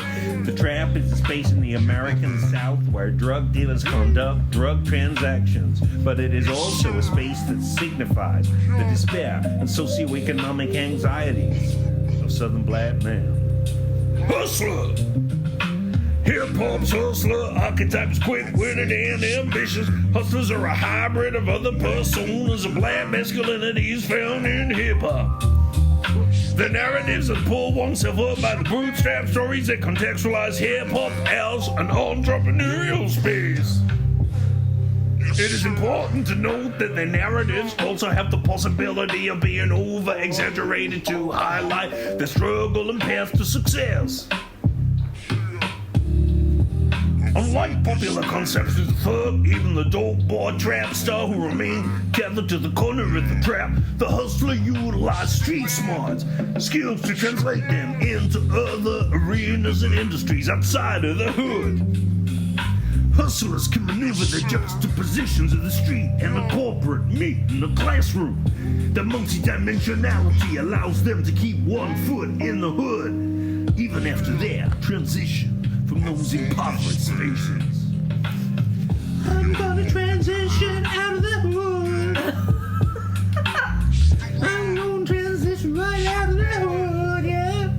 The trap is a space in the American South where drug dealers conduct drug transactions, but it is also a space that signifies the despair and socioeconomic anxieties of Southern black men. Hustler! Hip-hop's hustler archetype is quick-witted and ambitious. Hustlers are a hybrid of other personas of black masculinity is found in hip-hop. The narratives that pull oneself up by the bootstrap stories that contextualize hip-hop as an entrepreneurial space. It is important to note that the narratives also have the possibility of being over-exaggerated to highlight the struggle and path to success. Unlike popular concepts of the thug, even the dope boy trap star who remain tethered to the corner of the trap, the hustler utilized street smarts, skills to translate them into other arenas and industries outside of the hood. Hustlers can maneuver the juxtapositions of the street and the corporate meet in the classroom. The multidimensionality allows them to keep one foot in the hood, even after their transition from those impoverished spaces. I'm gonna transition out of the hood. I'm gonna transition right out of the hood, yeah.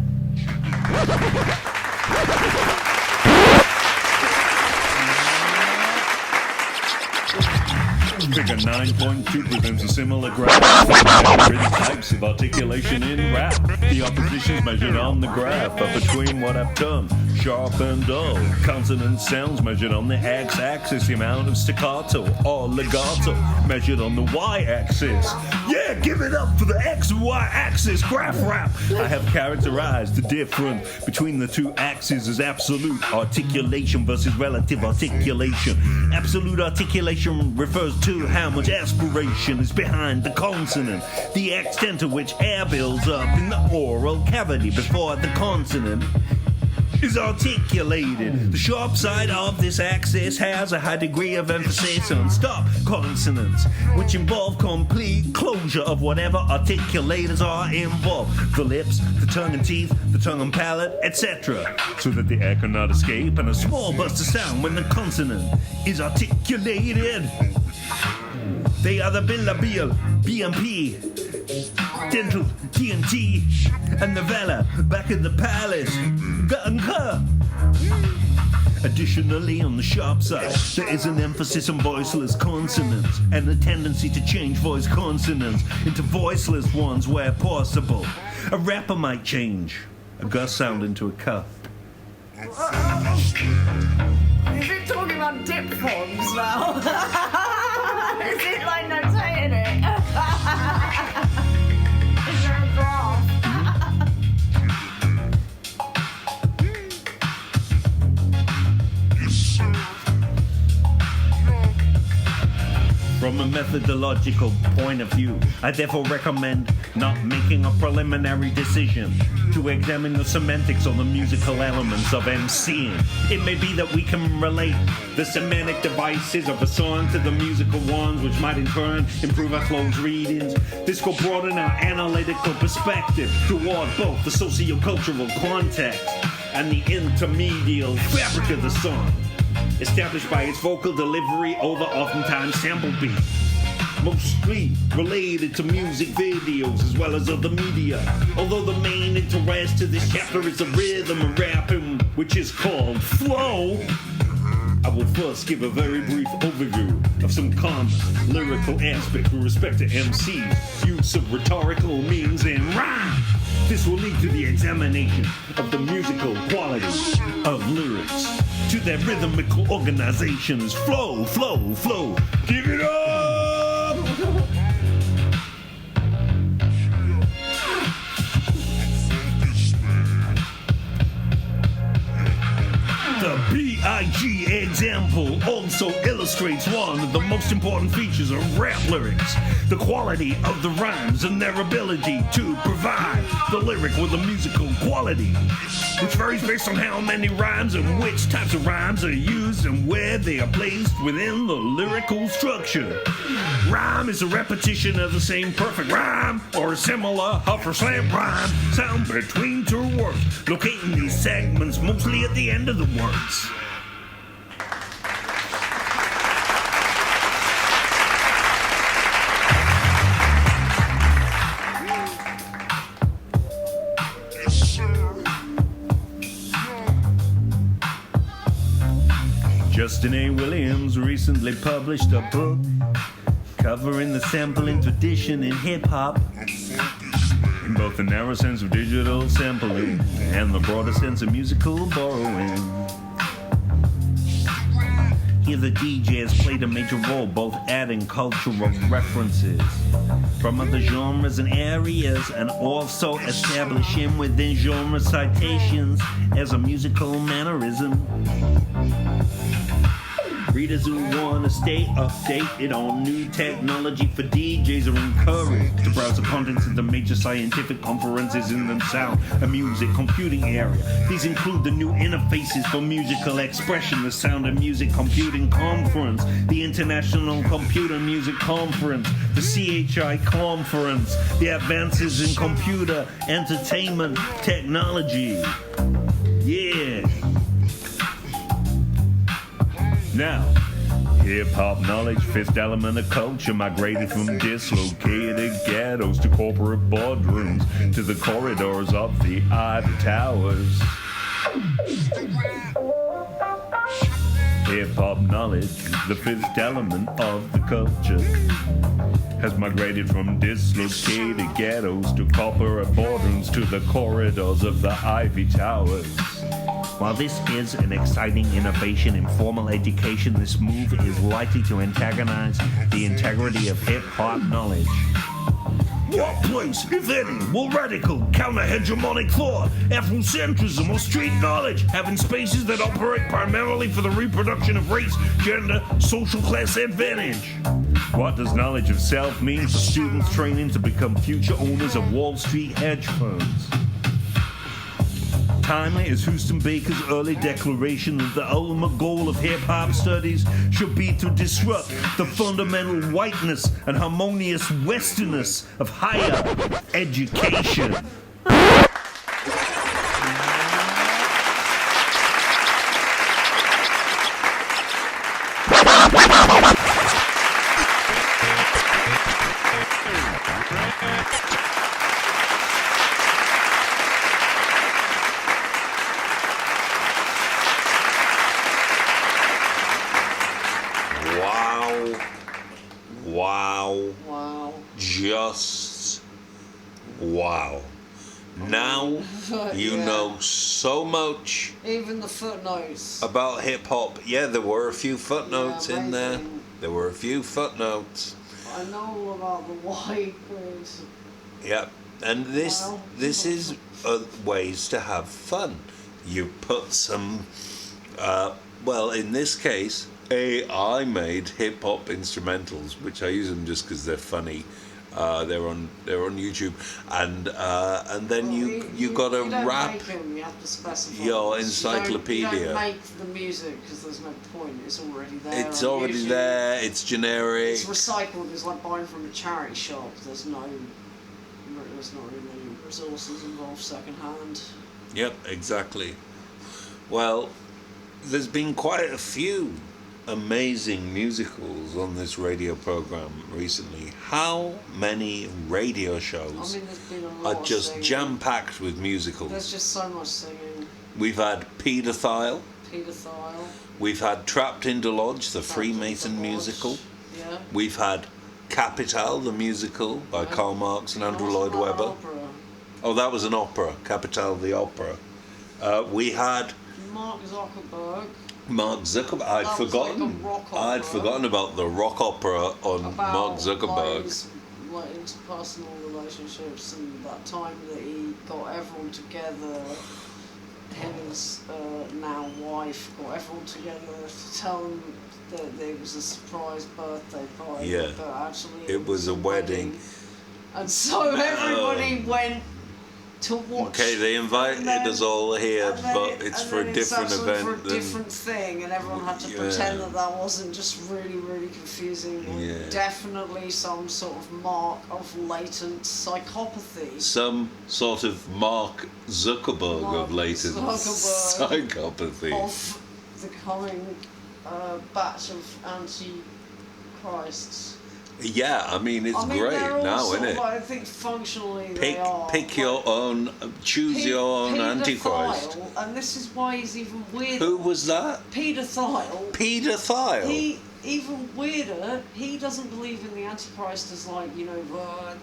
Figure 9.2 presents a similar graph. Written types of articulation in rap. The opposition's measured on the graph, but between what I've done, sharp and dull. Consonant sounds measured on the x-axis. The amount of staccato or legato measured on the y-axis. Yeah, give it up for the X and Y axis graph rap. I have characterized the difference between the two axes as absolute articulation versus relative articulation. Absolute articulation refers to how much aspiration is behind the consonant, the extent to which air builds up in the oral cavity before the consonant is articulated. The sharp side of this axis has a high degree of emphasis on stop consonants, which involve complete closure of whatever articulators are involved. The lips, the tongue and teeth, the tongue and palate, etc. So that the air cannot escape, and a small burst of sound when the consonant is articulated. They are the bilabial, BMP, dental, TNT, and the Vela, back in the palace, Gunka. Additionally, on the sharp side, there is an emphasis on voiceless consonants and a tendency to change voice consonants into voiceless ones where possible. A rapper might change a gus sound into a cuh. Is it talking about diphthongs now? Is it like notating it? Is there a graph? From a methodological point of view, I therefore recommend not making a preliminary decision to examine the semantics or the musical elements of MCing. It may be that we can relate the semantic devices of a song to the musical ones, which might in turn improve our flow's readings. This will broaden our analytical perspective toward both the socio-cultural context and the intermedial fabric of the song, established by its vocal delivery over oftentimes sample beats, mostly related to music videos as well as other media. Although the main interest to this chapter is the rhythm and rapping, which is called flow, I will first give a very brief overview of some common lyrical aspects with respect to MC's use of rhetorical means and rhyme. This will lead to the examination of the musical quality of lyrics, to their rhythmical organizations. Flow, flow, flow. Give it up! The B.I.G. example also illustrates one of the most important features of rap lyrics, the quality of the rhymes and their ability to provide the lyric with a musical quality, which varies based on how many rhymes and which types of rhymes are used and where they are placed within the lyrical structure. Rhyme is a repetition of the same perfect rhyme or a similar huff or slam rhyme sound between two words, locating these segments mostly at the end of the words. Justin A. Williams recently published a book covering the sampling tradition in hip-hop. in both the narrow sense of digital sampling and the broader sense of musical borrowing. Here the DJ has played a major role, both adding cultural references from other genres and areas, and also establishing within genre citations as a musical mannerism. Readers who want to stay updated on new technology for DJs are encouraged to browse the contents of the major scientific conferences in the sound and music computing area. These include the new interfaces for musical expression, the Sound and Music Computing Conference, the International Computer Music Conference, the CHI Conference, the Advances in Computer Entertainment Technology. Yeah. Now, hip-hop knowledge, fifth element of culture, migrated from dislocated ghettos to corporate boardrooms to the corridors of the Ivy Towers. Hip-hop knowledge, the fifth element of the culture, has migrated from dislocated ghettos to corporate boardrooms to the corridors of the Ivy Towers. While this is an exciting innovation in formal education, this move is likely to antagonize the integrity of hip-hop knowledge. What place, if any, will radical, counter-hegemonic thought, Afrocentrism or street knowledge, having spaces that operate primarily for the reproduction of race, gender, social class advantage? What does knowledge of self mean for students training to become future owners of Wall Street hedge funds? Timely as Houston Baker's early declaration that the ultimate goal of hip-hop studies should be to disrupt the fundamental whiteness and harmonious westernness of higher education. Just wow. Now you know so much. Even the footnotes. About hip hop. Yeah, there were a few footnotes Yeah, in there. amazing. There were a few footnotes. I know all about the white words. Yep. And this Wow. this is ways to have fun. You put some well, in this case, AI made hip hop instrumentals, which I use them just because they're funny. They're on YouTube, and then you got to You don't rap make them, you have to specify. your You encyclopedia. don't make the music because there's no point. It's already there. It's on already YouTube. there. It's generic. It's recycled. It's like buying from a charity shop. There's not really many resources involved secondhand. Yep, exactly. Well, there's been quite a few amazing musicals on this radio program recently. How many radio shows I mean, there's been a lot are of just singing. jam-packed with musicals? There's just so much singing. We've had Pedophile. Pedophile. We've had Trapped into Lodge, the Freemason Lodge. musical. Yeah. We've had Capital, the musical by Karl Marx and Andrew Lloyd Wasn't that an Webber. opera? Oh, that was an opera, Capital the opera. We had Mark Zuckerberg. Mark Zuckerberg. That was like a rock I'd opera. forgotten about the rock opera on About Mark Zuckerberg. his, like, interpersonal relationships and that time that he got everyone together. Him and his now wife got everyone together to tell them that there was a surprise birthday party. Yeah. But actually It was a wedding. And so everybody went to watch. Okay, they invited and then- us all here, and then but it- it's and for a then it's different actually event. for a different thing, and everyone had to Yeah. pretend that wasn't just really, really confusing. And Yeah. definitely some sort of mark of latent psychopathy. Some sort of Mark Zuckerberg Mark of latent Zuckerberg psychopathy. Of the coming batch of anti-Christs. Yeah, I mean, it's I mean, great they're all now, sort isn't of it? like, I think functionally they are. Pick your own, choose your own Antichrist. And this is why he's even weirder. Who was that? Pedophile. Pedophile. even weirder, he doesn't believe in the Antichrist as like,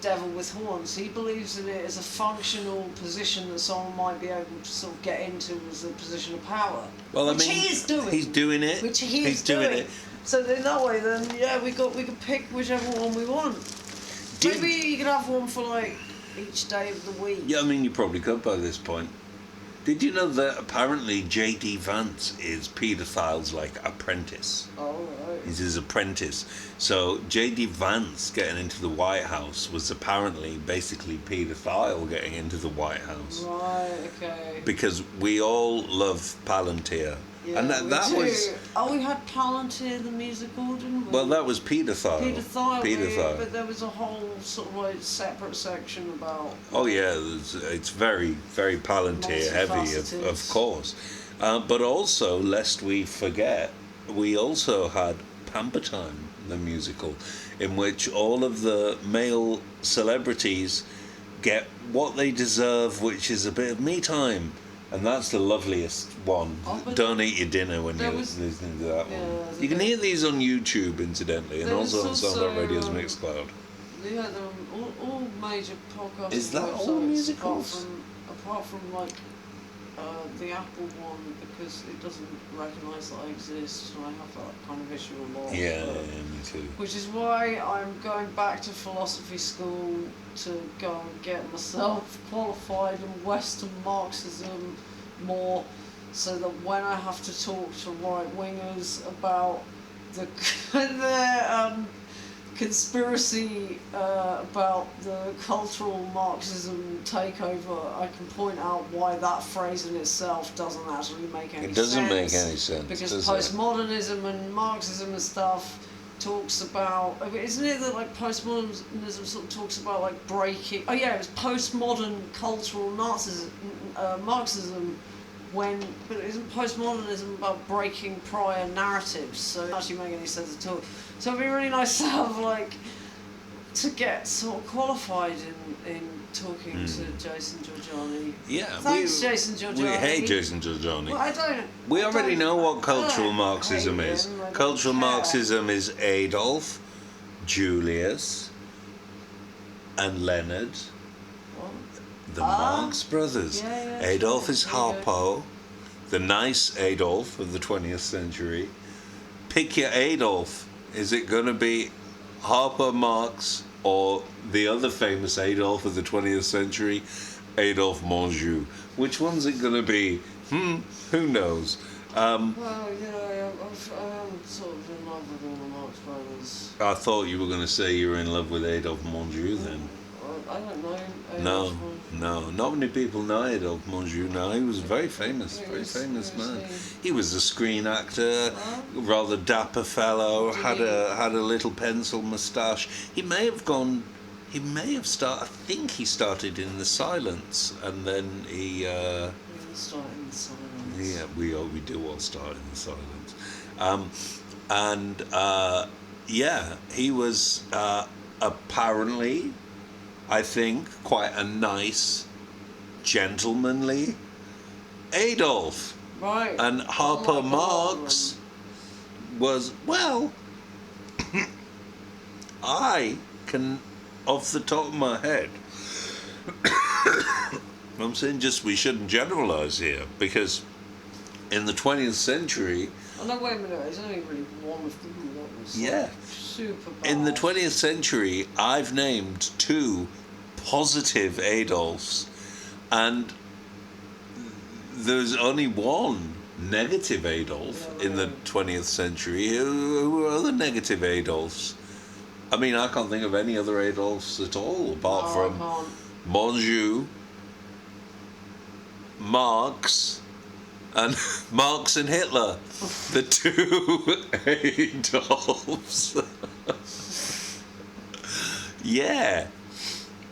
devil with horns. He believes in it as a functional position that someone might be able to sort of get into as a position of power. Well, which he is doing. He's doing it. Which he he's is doing doing. it. So in that way, then we can pick whichever one we want. Maybe you can have one for like each day of the week. Yeah, I mean, you probably could by this point. Did you know that apparently J.D. Vance is Pedophile's like apprentice? Oh, right. He's his apprentice. So J.D. Vance getting into the White House was apparently basically Pedophile getting into the White House. Right, okay. Because we all love Palantir. Yeah, and that was... Oh, we had Palantir the musical, didn't we? Well, that was Pedophile. Pedophile. But there was a whole sort of like separate section about... Oh, yeah, it's very, very Palantir heavy, of course. But also, lest we forget, we also had Pamper Time, the musical, in which all of the male celebrities get what they deserve, which is a bit of me time. And that's the loveliest one. Don't eat your dinner when you're listening to that one. You can hear these on YouTube, incidentally, and also on Soundcloud Radio's Mixcloud. Yeah, all major podcasts. Is that all musicals? Apart from like the Apple one, because it doesn't recognise that I exist, and I have that kind of issue a lot. Yeah, me too. Which is why I'm going back to philosophy school to go and get myself qualified in Western Marxism more, so that when I have to talk to right-wingers about the conspiracy about the cultural Marxism takeover, I can point out why that phrase in itself doesn't actually make any sense. It doesn't make any sense, because does postmodernism and Marxism and stuff talks about, isn't it that like postmodernism sort of talks about like breaking, it was postmodern cultural Marxism, but isn't postmodernism about breaking prior narratives? So it doesn't actually make any sense at all. So it'd be really nice to have to get sort of qualified in talking to Jason Giorgiani. Yeah. Thanks, Jason Giorgiani. We hate Jason Giorgiani. Well, we already know what cultural Marxism is. Cultural Marxism is Adolf, Julius, and Leonard. The Marx brothers. Adolf is Harpo, the nice Adolf of the 20th century. Pick your Adolf. Is it going to be Harpo Marx or the other famous Adolf of the 20th century, Adolphe Monjou? Which one's it going to be? Who knows? I'm sort of in love with all the Marx brothers. I thought you were going to say you were in love with Adolphe Monjou then. I don't know. No, not many people know Adolphe Monjou now. He was a very famous man. He was a screen actor, rather dapper fellow, had a little pencil moustache. He may have started, I think he started in the Silence, and then he... started in the Silence. Yeah, we do all start in the Silence. He was apparently, I think, quite a nice, gentlemanly Adolf. Right. And Harpo Marx was, well, I can, off the top of my head, I'm saying just we shouldn't generalise here, because in the 20th century... Oh, no, wait a minute, there's only really one of them that was super bad. In the 20th century, I've named 2 positive Adolfs, and there's only one negative Adolf in the 20th century. Who were other negative Adolfs? I mean, I can't think of any other Adolfs at all, apart from Monjou, Marx, and Marx and Hitler, the 2 Adolfs. Yeah.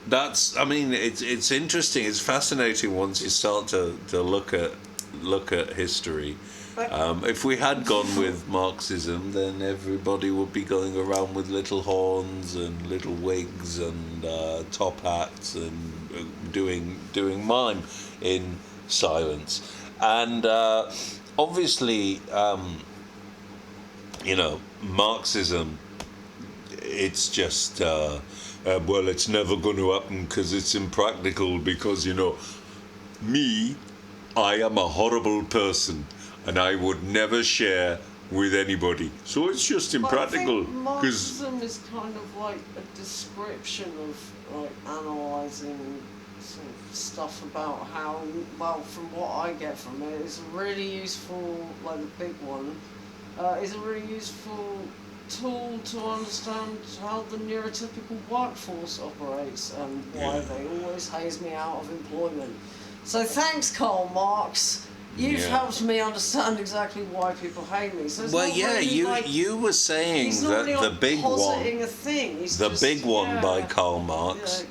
That's, I mean, it's interesting. It's fascinating once you start to look at history. If we had gone with Marxism, then everybody would be going around with little horns and little wigs and top hats and doing mime in silence. And obviously, you know, Marxism, it's just, well, it's never going to happen because it's impractical because, you know, me, I am a horrible person and I would never share with anybody. So it's just impractical. But I think Marxism is kind of like a description of like analysing sort of stuff about how, well, from what I get from it, it's a really useful, like the big one, is a really useful tool to understand how the neurotypical workforce operates and why they always haze me out of employment. So thanks, Karl Marx. You've helped me understand exactly why people hate me. So it's well, not yeah, really you were saying that really the big one, a thing. He's the just, big one by Karl Marx,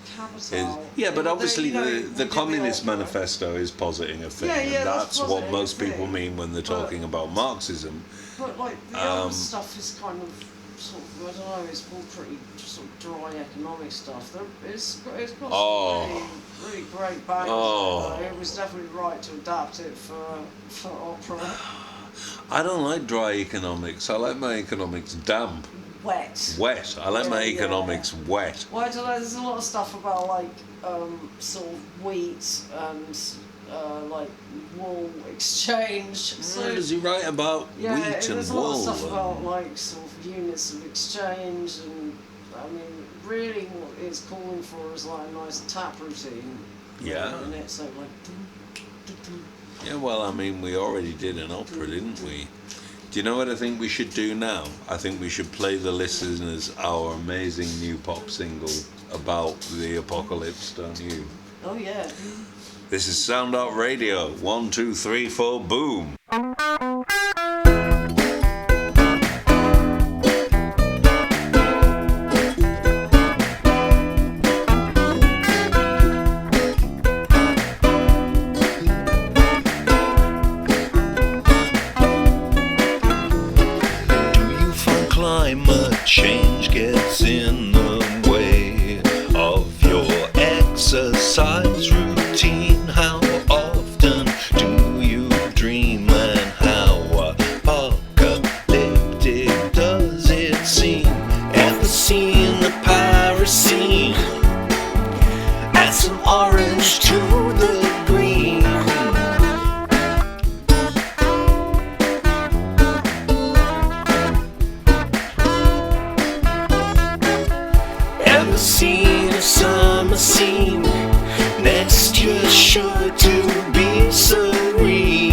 but obviously the Communist Manifesto is positing a thing, and that's what most people mean when they're talking about Marxism. But like the other stuff is kind of sort of, I don't know, it's all pretty sort of dry economic stuff. It's got some really great bangers. It was definitely right to adapt it for opera. I don't like dry economics. I like my economics damp. Wet. I like my economics wet. Well, I don't know, there's a lot of stuff about like sort of wheat and like wool exchange. So does he write about wheat and wool? There's a lot of stuff about like sort of units of exchange, and I mean, really, what it's calling for is like a nice tap routine. Yeah. In it, so like. Yeah, well, I mean, we already did an opera, didn't we? Do you know what I think we should do now? I think we should play the listeners our amazing new pop single about the apocalypse, don't you? Oh yeah. This is Sound Out Radio. 1, 2, 3, 4, boom. Climate change gets in the way of your exercise routine. How often do you dream, and how apocalyptic does it seem? Ever seen the Paris scene? Add some orange to the green. Seen a summer scene, next year sure to be serene.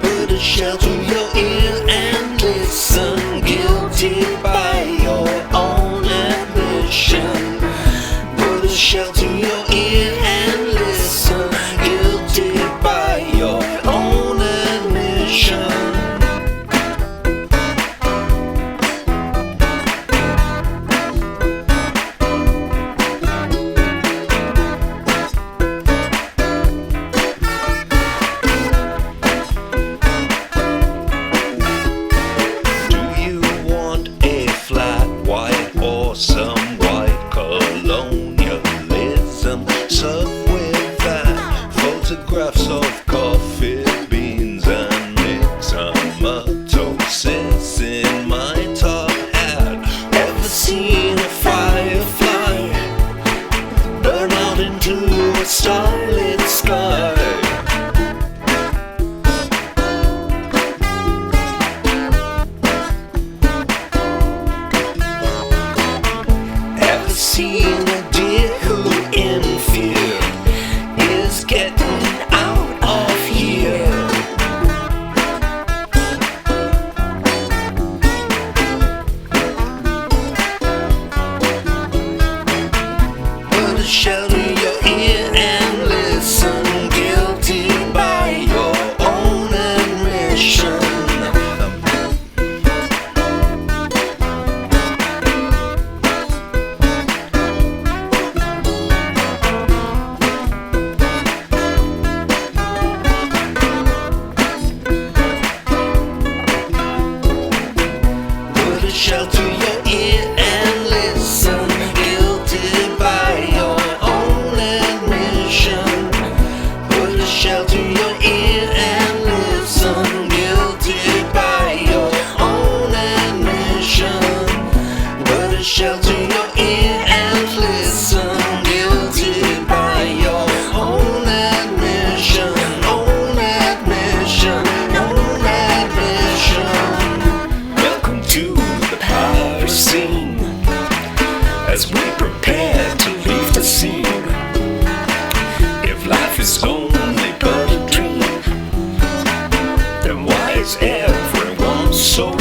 Put a shell to your ear and listen, guilty by your own admission. Put a shell to your ear and shelter your ear and listen. Guilty by your own admission, own admission, own admission. Welcome to the pirate scene as we prepare to leave the scene. If life is only but a dream, then why is everyone so